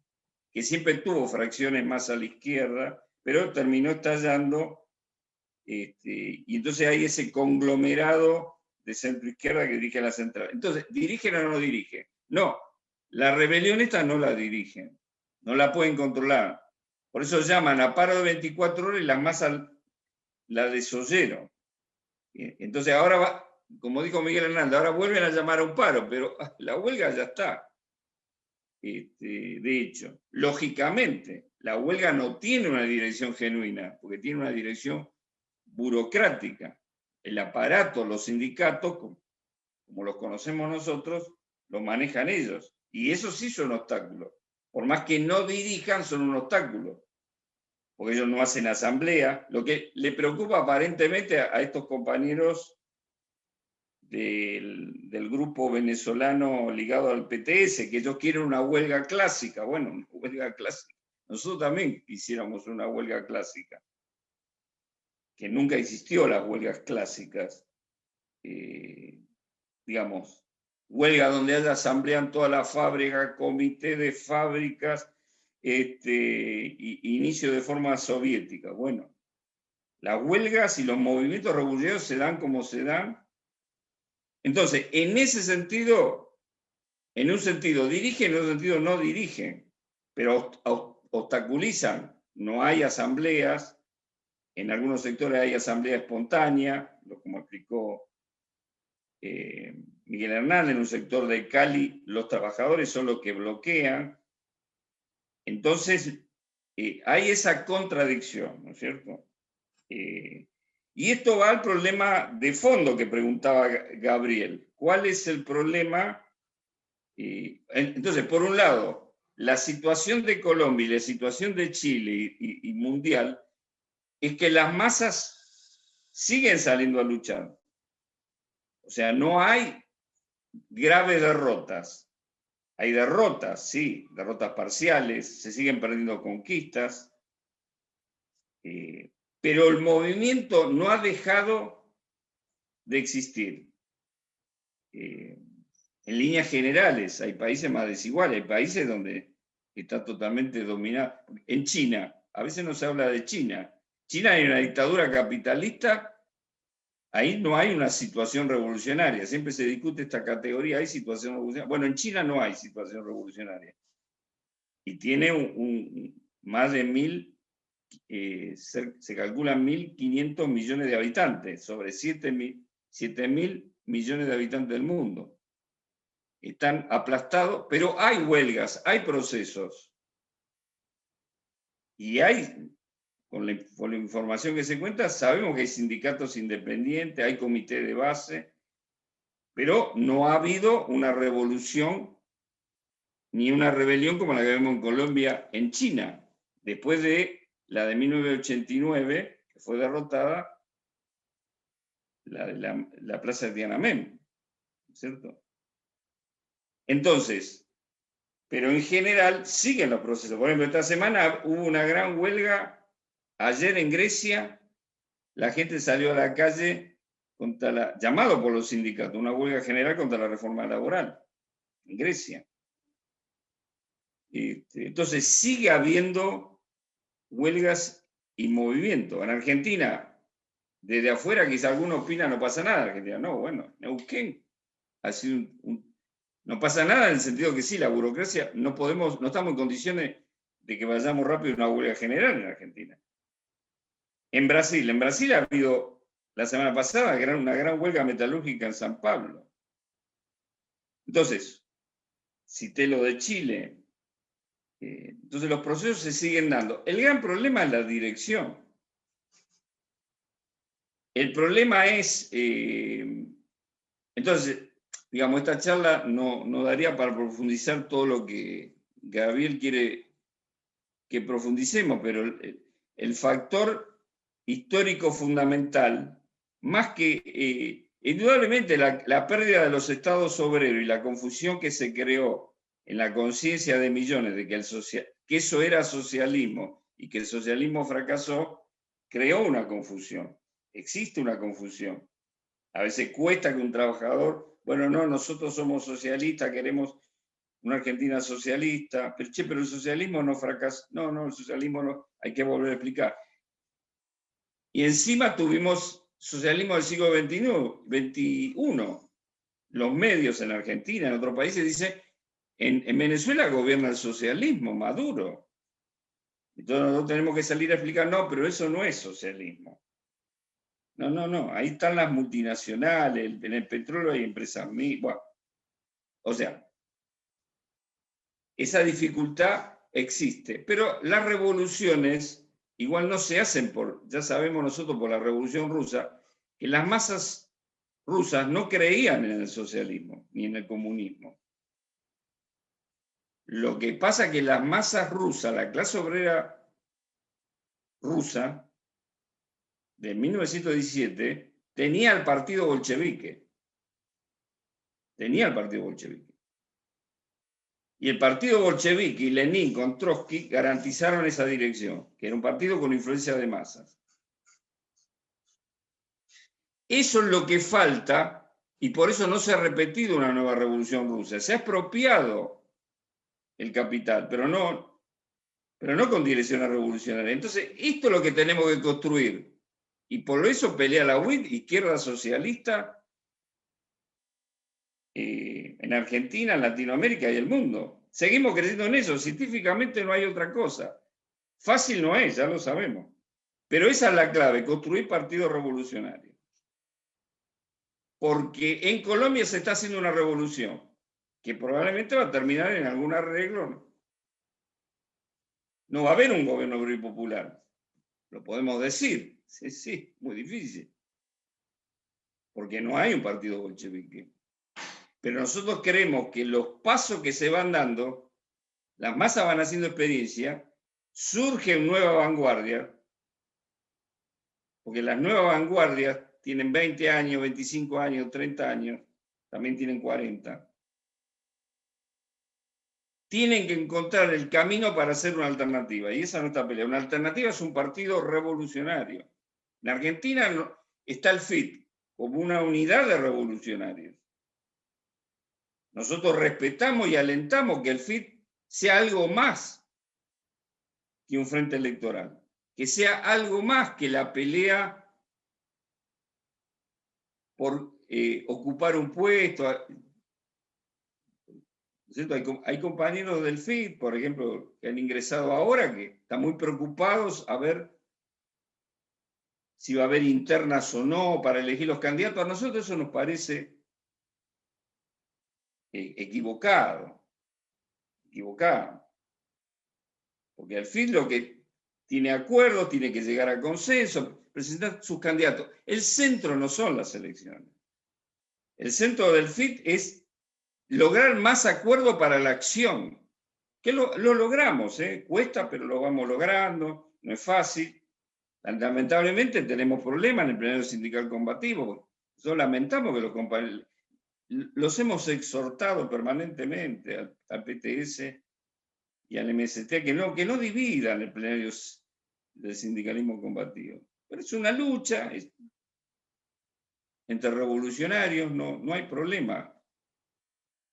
que siempre tuvo fracciones más a la izquierda, pero terminó estallando, y entonces hay ese conglomerado de centro-izquierda que dirige la central. Entonces, ¿dirigen o no dirigen? No, la rebelión esta no la dirigen, no la pueden controlar. Por eso llaman a paro de 24 horas y la más la desoyeron. Entonces ahora va, como dijo Miguel Hernández, ahora vuelven a llamar a un paro, pero la huelga ya está. De hecho, lógicamente, la huelga no tiene una dirección genuina, porque tiene una dirección burocrática. El aparato, los sindicatos, como los conocemos nosotros, lo manejan ellos. Y eso sí son obstáculos. Por más que no dirijan, son un obstáculo. Porque ellos no hacen asamblea. Lo que le preocupa aparentemente a estos compañeros del grupo venezolano ligado al PTS, que ellos quieren una huelga clásica. Bueno, una huelga clásica. Nosotros también quisiéramos una huelga clásica, que nunca existió las huelgas clásicas. Digamos, huelga donde haya asamblea en toda la fábrica, comité de fábricas, inicio de forma soviética. Bueno, las huelgas y los movimientos revolucionarios se dan como se dan. Entonces, en ese sentido, en un sentido dirigen, en otro sentido no dirigen, pero obstaculizan. No hay asambleas, en algunos sectores hay asamblea espontánea, como explicó Miguel Hernández. En un sector de Cali, los trabajadores son los que bloquean. Entonces, hay esa contradicción, ¿no es cierto? Y esto va al problema de fondo que preguntaba Gabriel. ¿Cuál es el problema? Entonces, por un lado, la situación de Colombia y la situación de Chile y mundial es que las masas siguen saliendo a luchar. O sea, no hay graves derrotas. Hay derrotas, sí, derrotas parciales, se siguen perdiendo conquistas, pero el movimiento no ha dejado de existir. En líneas generales, hay países más desiguales, hay países donde está totalmente dominado. En China, a veces no se habla de China. China hay una dictadura capitalista. Ahí no hay una situación revolucionaria. Siempre se discute esta categoría, ¿hay situación revolucionaria? Bueno, en China no hay situación revolucionaria. Y tiene más de se calculan 1.500 millones de habitantes, sobre 7.000 millones de habitantes del mundo. Están aplastados, pero hay huelgas, hay procesos. Y hay... Con la información que se cuenta, sabemos que hay sindicatos independientes, hay comité de base, pero no ha habido una revolución ni una rebelión como la que vemos en Colombia, en China, después de la de 1989, que fue derrotada, la plaza de Tiananmen, ¿cierto? Entonces, pero en general siguen los procesos. Por ejemplo, esta semana hubo una gran huelga. Ayer en Grecia, la gente salió a la calle llamado por los sindicatos, una huelga general contra la reforma laboral, en Grecia. Entonces sigue habiendo huelgas y movimiento. En Argentina, desde afuera, quizá algunos opinan no pasa nada. En Argentina, no, bueno, Neuquén ha sido no pasa nada en el sentido que sí, la burocracia, no estamos en condiciones de que vayamos rápido a una huelga general en Argentina. En Brasil ha habido la semana pasada una gran huelga metalúrgica en San Pablo. Entonces, cité lo de Chile. Entonces los procesos se siguen dando. El gran problema es la dirección. El problema es, entonces, digamos, esta charla no daría para profundizar todo lo que Gabriel quiere que profundicemos, pero el factor histórico fundamental, más que indudablemente la pérdida de los estados obreros y la confusión que se creó en la conciencia de millones de que eso era socialismo y que el socialismo fracasó, creó una confusión. Existe una confusión. A veces cuesta que un trabajador, bueno, no, nosotros somos socialistas, queremos una Argentina socialista, pero el socialismo no fracasa. No, el socialismo no, hay que volver a explicar. Y encima tuvimos socialismo del siglo XXI. Los medios en Argentina, en otros países, dicen, en Venezuela gobierna el socialismo, Maduro. Entonces nosotros tenemos que salir a explicar, no, pero eso no es socialismo. No, ahí están las multinacionales, en el petróleo hay empresas bueno, o sea, esa dificultad existe, pero las revoluciones igual no se hacen ya sabemos nosotros por la Revolución Rusa, que las masas rusas no creían en el socialismo ni en el comunismo. Lo que pasa es que las masas rusas, la clase obrera rusa de 1917, tenía el partido bolchevique. Y el partido bolchevique y Lenin con Trotsky garantizaron esa dirección, que era un partido con influencia de masas. Eso es lo que falta, y por eso no se ha repetido una nueva revolución rusa. Se ha expropiado el capital, pero no con dirección a revolucionaria. Entonces, esto es lo que tenemos que construir. Y por eso pelea la UIT, izquierda socialista, en Argentina, en Latinoamérica y el mundo. Seguimos creciendo en eso. Científicamente no hay otra cosa. Fácil no es, ya lo sabemos. Pero esa es la clave, construir partidos revolucionarios. Porque en Colombia se está haciendo una revolución que probablemente va a terminar en algún arreglo. No va a haber un gobierno obrero y popular. Lo podemos decir. Sí, muy difícil. Porque no hay un partido bolchevique. Pero nosotros creemos que los pasos que se van dando, las masas van haciendo experiencia, surge una nueva vanguardia, porque las nuevas vanguardias tienen 20 años, 25 años, 30 años, también tienen 40. Tienen que encontrar el camino para hacer una alternativa, y esa es nuestra pelea. Una alternativa es un partido revolucionario. En Argentina está el FIT como una unidad de revolucionarios. Nosotros respetamos y alentamos que el FIT sea algo más que un frente electoral, que sea algo más que la pelea por ocupar un puesto. Hay compañeros del FIT, por ejemplo, que han ingresado ahora, que están muy preocupados a ver si va a haber internas o no para elegir los candidatos. A nosotros eso nos parece equivocado. Porque el FIT lo que tiene acuerdos, tiene que llegar a consenso, presentar sus candidatos. El centro no son las elecciones. El centro del FIT es lograr más acuerdo para la acción. Que lo logramos, cuesta, pero lo vamos logrando, no es fácil. Lamentablemente tenemos problemas en el plenario sindical combativo. Nosotros lamentamos que los compañeros los hemos exhortado permanentemente al PTS y al MST que no dividan el plenario del sindicalismo combativo. Pero es una lucha entre revolucionarios, no hay problema.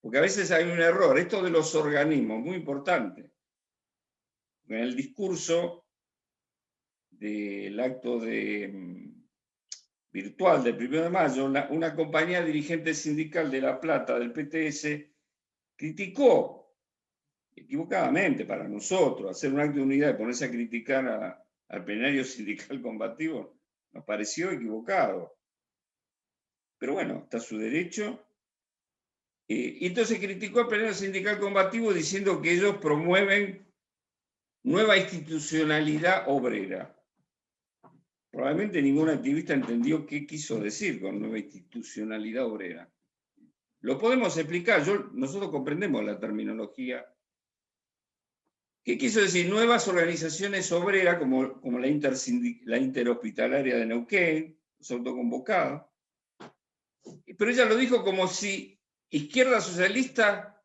Porque a veces hay un error, esto de los organismos, muy importante. En el discurso del acto virtual del 1 de mayo, una compañía dirigente sindical de La Plata, del PTS, criticó, equivocadamente para nosotros, hacer un acto de unidad y ponerse a criticar al plenario sindical combativo, nos pareció equivocado. Pero bueno, está su derecho. Y entonces criticó al plenario sindical combativo diciendo que ellos promueven nueva institucionalidad obrera. Probablemente ningún activista entendió qué quiso decir con nueva institucionalidad obrera. Lo podemos explicar, nosotros comprendemos la terminología. ¿Qué quiso decir? Nuevas organizaciones obreras, como la interhospitalaria de Neuquén, los autoconvocados. Pero ella lo dijo como si izquierda socialista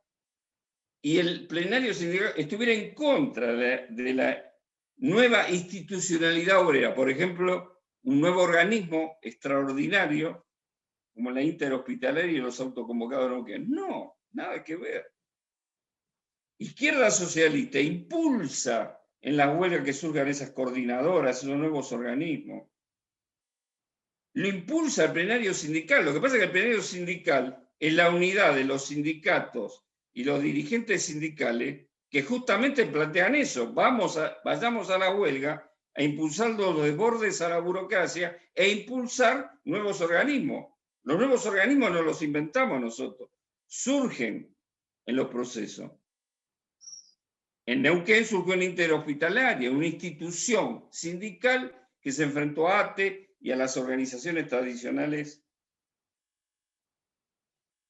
y el plenario sindical estuviera en contra de nueva institucionalidad obrera. Por ejemplo, un nuevo organismo extraordinario como la interhospitalaria y los autoconvocados no que no, nada que ver. Izquierda Socialista impulsa en las huelgas que surjan esas coordinadoras, esos nuevos organismos. Lo impulsa el plenario sindical. Lo que pasa es que el plenario sindical es la unidad de los sindicatos y los dirigentes sindicales que justamente plantean eso. Vayamos a la huelga a impulsar los desbordes a la burocracia e impulsar nuevos organismos. Los nuevos organismos no los inventamos nosotros, surgen en los procesos. En Neuquén surgió una interhospitalaria, una institución sindical que se enfrentó a ATE y a las organizaciones tradicionales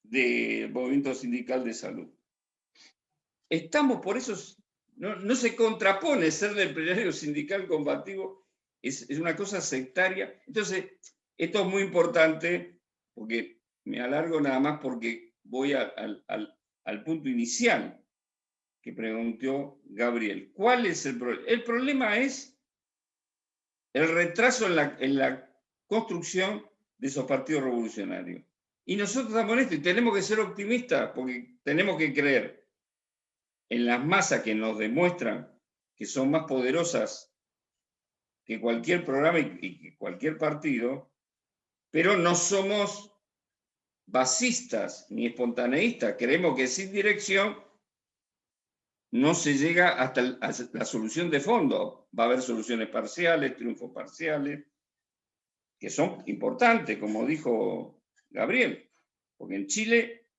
del movimiento sindical de salud. Estamos, por eso, no se contrapone ser del plenario sindical combativo, es una cosa sectaria. Entonces, esto es muy importante, porque me alargo nada más porque voy al punto inicial que preguntó Gabriel. ¿Cuál es el problema? El problema es el retraso en la construcción de esos partidos revolucionarios. Y nosotros estamos en esto y tenemos que ser optimistas porque tenemos que creer en las masas que nos demuestran que son más poderosas que cualquier programa y que cualquier partido, pero no somos basistas ni espontaneístas. Creemos que sin dirección no se llega hasta la solución de fondo. Va a haber soluciones parciales, triunfos parciales, que son importantes, como dijo Gabriel, porque en Chile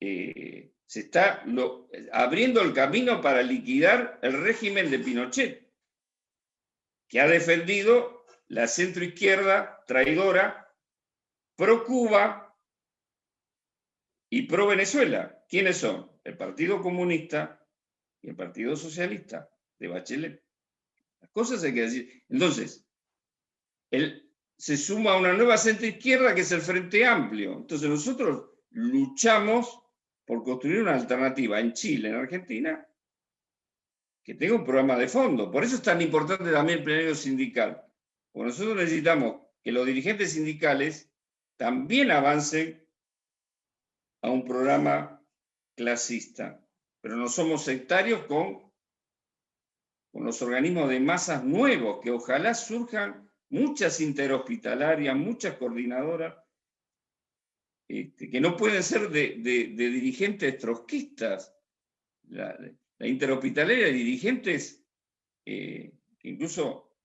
se está abriendo el camino para liquidar el régimen de Pinochet, que ha defendido la centroizquierda traidora, pro Cuba y pro Venezuela. ¿Quiénes son? El Partido Comunista y el Partido Socialista de Bachelet. Las cosas hay que decir. Entonces, se suma una nueva centroizquierda que es el Frente Amplio. Entonces nosotros luchamos por construir una alternativa en Chile, en Argentina, que tenga un programa de fondo. Por eso es tan importante también el plenario sindical. Porque nosotros necesitamos que los dirigentes sindicales también avancen a un programa clasista. Pero no somos sectarios con los organismos de masas nuevos, que ojalá surjan muchas interhospitalarias, muchas coordinadoras, que no pueden ser de dirigentes trotskistas. La interhospitalaria de dirigentes que incluso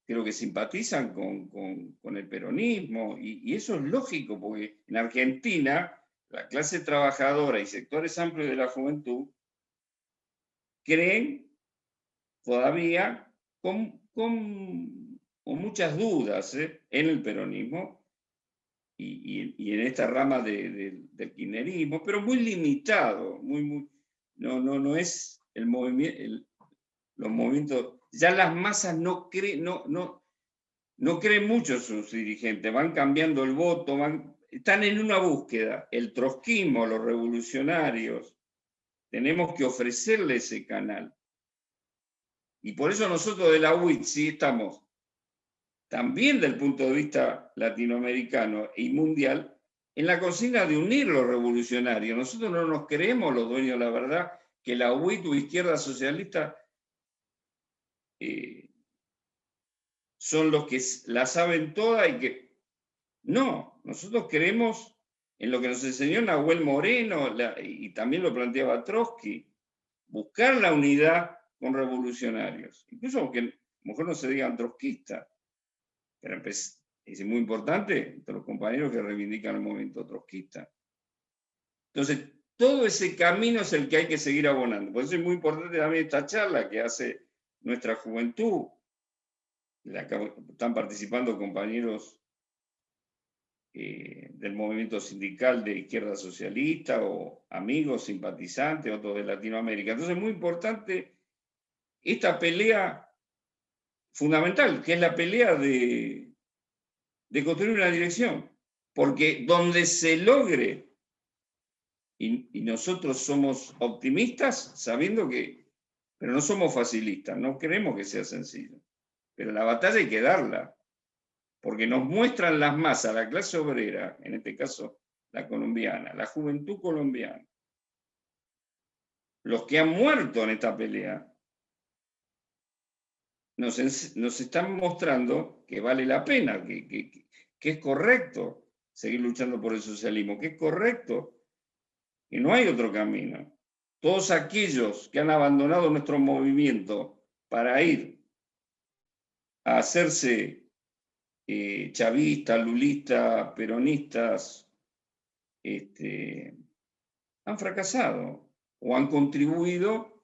creo que simpatizan con el peronismo, y eso es lógico, porque en Argentina la clase trabajadora y sectores amplios de la juventud creen todavía con muchas dudas en el peronismo y en esta rama del kirchnerismo, pero muy limitado, no es el movimiento, los movimientos, ya las masas no creen mucho sus dirigentes, van cambiando el voto, están en una búsqueda. El trotskismo, los revolucionarios, tenemos que ofrecerle ese canal. Y por eso nosotros de la UIT sí estamos, también del punto de vista latinoamericano y mundial, en la consigna de unir los revolucionarios. Nosotros no nos creemos los dueños de la verdad que la UIT o izquierda socialista son los que la saben toda y que... No, nosotros creemos en lo que nos enseñó Nahuel Moreno y también lo planteaba Trotsky, buscar la unidad con revolucionarios, incluso aunque a lo mejor no se digan trotskistas, pero es muy importante entre los compañeros que reivindican el movimiento trotskista. Entonces, todo ese camino es el que hay que seguir abonando. Por eso es muy importante también esta charla que hace nuestra juventud, la que están participando compañeros del movimiento sindical de izquierda socialista o amigos, simpatizantes, otros de Latinoamérica. Entonces es muy importante esta pelea fundamental, que es la pelea de construir una dirección, porque donde se logre, y nosotros somos optimistas sabiendo que Pero no somos facilistas, no queremos que sea sencillo. Pero la batalla hay que darla, porque nos muestran las masas, la clase obrera, en este caso la colombiana, la juventud colombiana, los que han muerto en esta pelea, nos están mostrando que vale la pena, que es correcto seguir luchando por el socialismo, que es correcto, que no hay otro camino. Todos aquellos que han abandonado nuestro movimiento para ir a hacerse chavistas, lulistas, peronistas, han fracasado o han contribuido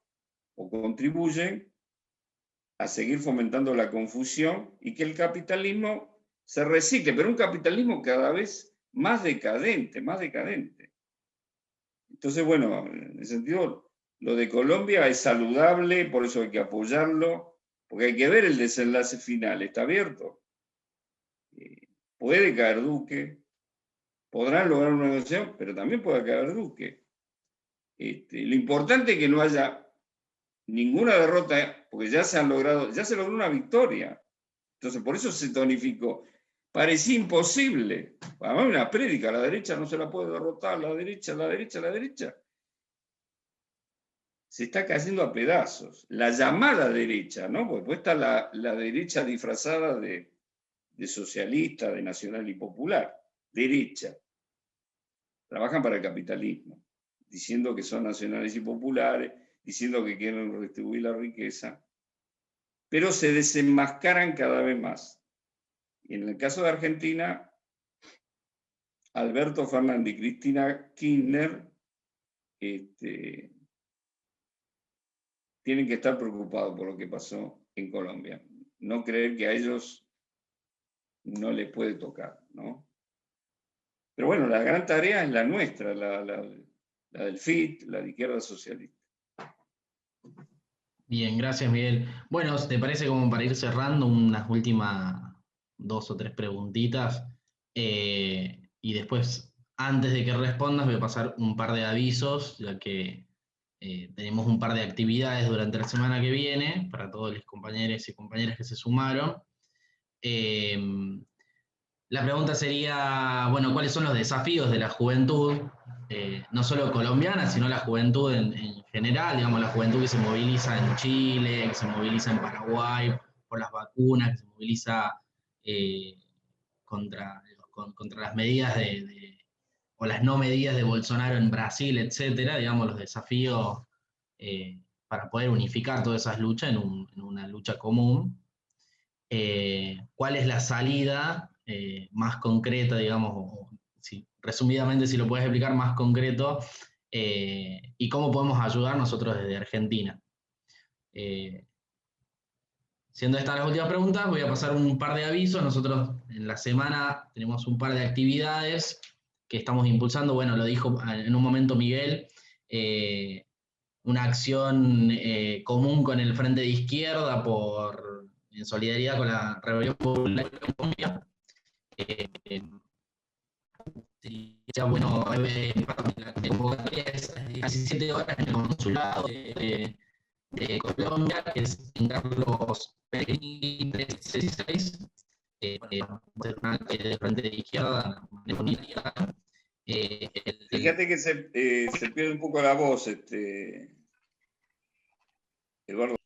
o contribuyen a seguir fomentando la confusión y que el capitalismo se recicle, pero un capitalismo cada vez más decadente, más decadente. Entonces, bueno, en ese sentido, lo de Colombia es saludable, por eso hay que apoyarlo, porque hay que ver el desenlace final, está abierto. Puede caer Duque, podrán lograr una negociación, pero también puede caer Duque. Lo importante es que no haya ninguna derrota, porque ya se logró una victoria. Entonces, por eso se tonificó. Parecía imposible. Además, una prédica, la derecha no se la puede derrotar, la derecha. Se está cayendo a pedazos. La llamada derecha, ¿no? Porque después está la derecha disfrazada de socialista, de nacional y popular. Derecha. Trabajan para el capitalismo, diciendo que son nacionales y populares, diciendo que quieren redistribuir la riqueza, pero se desenmascaran cada vez más. Y en el caso de Argentina, Alberto Fernández y Cristina Kirchner tienen que estar preocupados por lo que pasó en Colombia. No creer que a ellos no les puede tocar, ¿no? Pero bueno, la gran tarea es la nuestra, la del FIT, la de Izquierda Socialista. Bien, gracias, Miguel. Bueno, ¿te parece como para ir cerrando unas últimas 2 o 3 preguntitas? Y después, antes de que respondas, voy a pasar un par de avisos, ya que tenemos un par de actividades durante la semana que viene para todos los compañeros y compañeras que se sumaron. La pregunta sería, bueno, ¿cuáles son los desafíos de la juventud, no solo colombiana, sino la juventud en general, digamos, la juventud que se moviliza en Chile, que se moviliza en Paraguay por las vacunas, que se moviliza contra las medidas o las no medidas de Bolsonaro en Brasil, etcétera, digamos, los desafíos para poder unificar todas esas luchas en una lucha común. ¿Cuál es la salida más concreta, digamos, resumidamente si lo puedes explicar más concreto, y cómo podemos ayudar nosotros desde Argentina? Siendo estas las últimas preguntas, voy a pasar un par de avisos. Nosotros en la semana tenemos un par de actividades que estamos impulsando. Bueno, lo dijo en un momento Miguel, una acción común con el Frente de Izquierda en solidaridad con la Rebelión Popular de Colombia. Sería bueno la convocatoria es a 17 horas en el consulado de Colombia, que es en Carlos Pellegrini 316, del Frente de Izquierda. Fíjate que se pierde un poco la voz, Eduardo.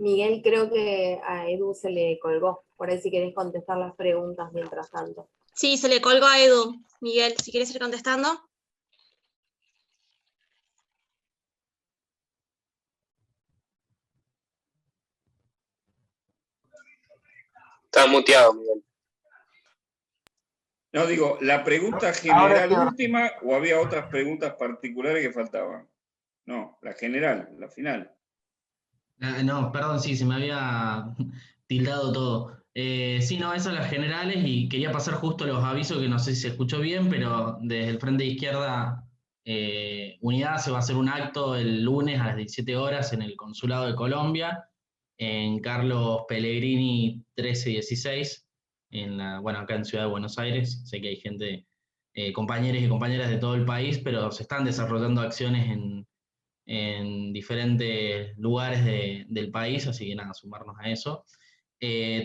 Miguel, creo que a Edu se le colgó. Por ahí si querés contestar las preguntas mientras tanto. Sí, se le colgó a Edu. Miguel, si quieres ir contestando. Está muteado, Miguel. No, digo, la pregunta general última, o había otras preguntas particulares que faltaban. No, la general, la final. No, perdón, sí, se me había tildado todo. Sí, no, esas son las generales y quería pasar justo los avisos que no sé si se escuchó bien, pero desde el Frente de Izquierda Unidad se va a hacer un acto el lunes a las 17 horas en el Consulado de Colombia, en Carlos Pellegrini 1316, bueno, acá en Ciudad de Buenos Aires. Sé que hay gente, compañeros y compañeras de todo el país, pero se están desarrollando acciones en diferentes lugares del país, así que nada, sumarnos a eso.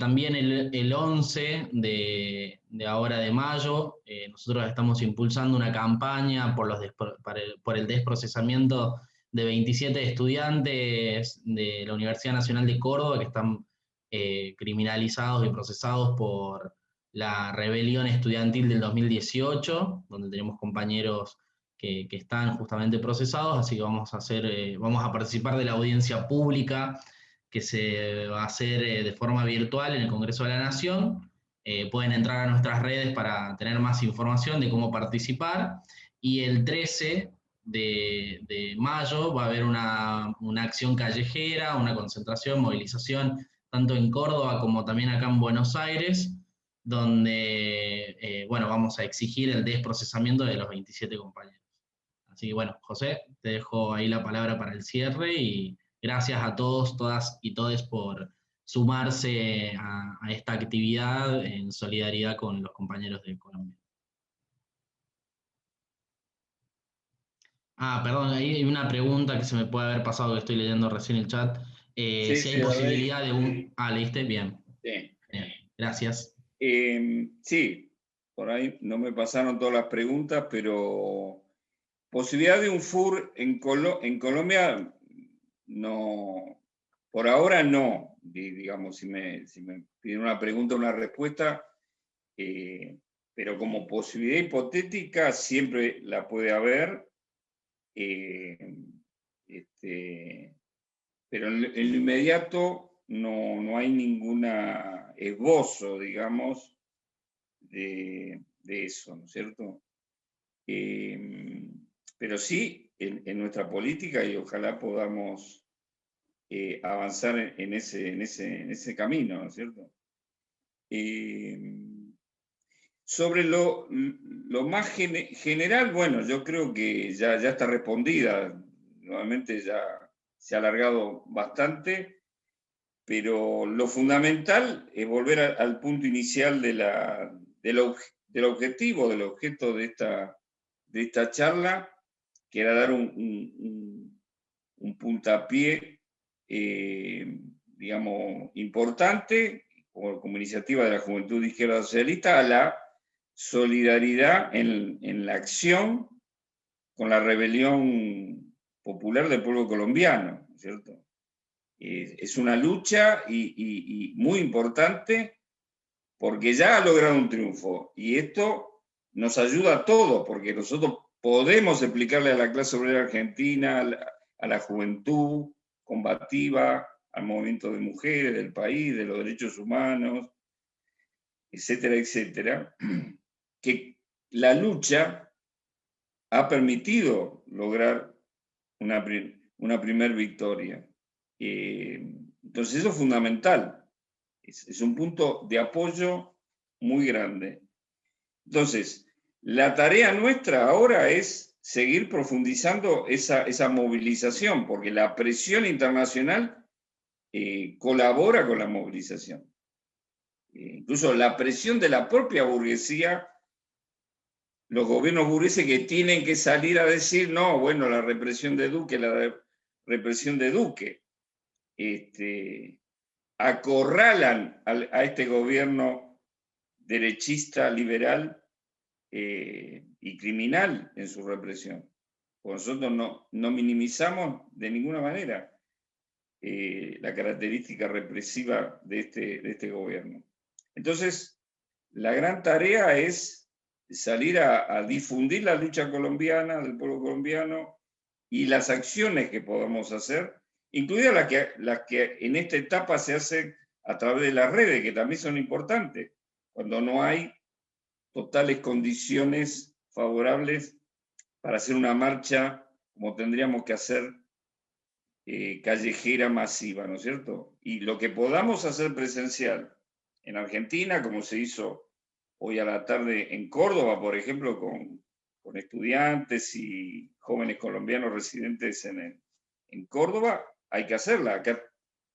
También el 11 de ahora de mayo, nosotros estamos impulsando una campaña por el desprocesamiento de 27 estudiantes de la Universidad Nacional de Córdoba que están criminalizados y procesados por la rebelión estudiantil del 2018, donde tenemos compañeros que están justamente procesados, así que vamos a participar de la audiencia pública que se va a hacer de forma virtual en el Congreso de la Nación. Pueden entrar a nuestras redes para tener más información de cómo participar. Y el 13 de mayo va a haber una acción callejera, una concentración, movilización, tanto en Córdoba como también acá en Buenos Aires, donde bueno, vamos a exigir el desprocesamiento de los 27 compañeros. Así que bueno, José, te dejo ahí la palabra para el cierre y gracias a todos, todas y todes por sumarse a esta actividad en solidaridad con los compañeros de Colombia. Perdón, ahí hay una pregunta que se me puede haber pasado que estoy leyendo recién el chat. Sí, Si hay sí, posibilidad de un... ¿leíste? Bien. Sí. Bien. Gracias. Sí, por ahí no me pasaron todas las preguntas, pero posibilidad de un FUR en Colombia, no, por ahora no. Digamos, si me piden una pregunta, una respuesta, pero como posibilidad hipotética siempre la puede haber. Pero en lo inmediato no hay ninguna esbozo, digamos, de eso, ¿no es cierto? Pero sí, en nuestra política, y ojalá podamos avanzar en ese camino, ¿no es cierto? Sobre lo más general, bueno, yo creo que ya está respondida. Nuevamente ya se ha alargado bastante, pero lo fundamental es volver al punto inicial del objetivo, del objeto de esta charla, que era dar un puntapié, digamos, importante, como iniciativa de la Juventud de Izquierda Socialista, a la solidaridad en la acción con la rebelión popular del pueblo colombiano, ¿cierto? Es una lucha y muy importante porque ya ha logrado un triunfo y esto nos ayuda a todos porque nosotros podemos explicarle a la clase obrera argentina, a la juventud combativa, al movimiento de mujeres del país, de los derechos humanos, etcétera, etcétera, que la lucha ha permitido lograr una primer victoria. Entonces eso es fundamental, es un punto de apoyo muy grande. Entonces, la tarea nuestra ahora es seguir profundizando esa movilización, porque la presión internacional colabora con la movilización. Incluso la presión de la propia burguesía, los gobiernos burgueses que tienen que salir a decir, no, bueno, la represión de Duque, acorralan a este gobierno derechista, liberal y criminal en su represión. Pues nosotros no minimizamos de ninguna manera la característica represiva de este gobierno. Entonces, la gran tarea es salir a difundir la lucha colombiana, del pueblo colombiano, y las acciones que podamos hacer, incluidas las que en esta etapa se hacen a través de las redes, que también son importantes, cuando no hay totales condiciones favorables para hacer una marcha como tendríamos que hacer callejera masiva, ¿no es cierto? Y lo que podamos hacer presencial en Argentina, como se hizo hoy a la tarde en Córdoba, por ejemplo, con estudiantes y jóvenes colombianos residentes en Córdoba, hay que hacerla. Acá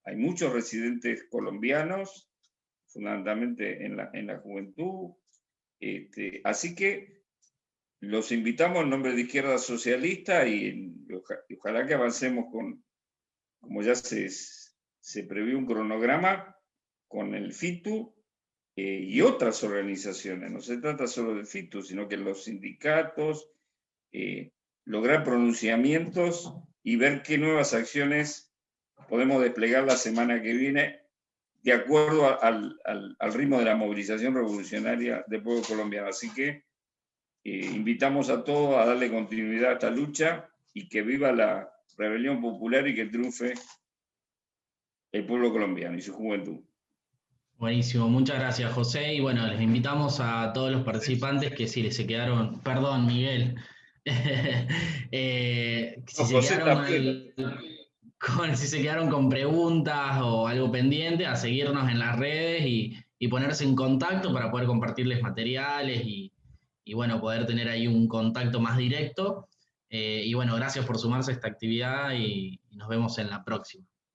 hay muchos residentes colombianos, fundamentalmente en la juventud. Así que los invitamos en nombre de Izquierda Socialista y ojalá que avancemos como ya se previó un cronograma, con el FITU y otras organizaciones. No se trata solo del FITU, sino que los sindicatos, lograr pronunciamientos y ver qué nuevas acciones podemos desplegar la semana que viene de acuerdo al ritmo de la movilización revolucionaria del pueblo colombiano. Así que invitamos a todos a darle continuidad a esta lucha y que viva la rebelión popular y que triunfe el pueblo colombiano y su juventud. Buenísimo, muchas gracias, José. Y bueno, les invitamos a todos los participantes que si se quedaron, perdón, Miguel, si se quedaron con preguntas o algo pendiente, a seguirnos en las redes y ponerse en contacto para poder compartirles materiales y bueno, poder tener ahí un contacto más directo. Y bueno, gracias por sumarse a esta actividad y nos vemos en la próxima.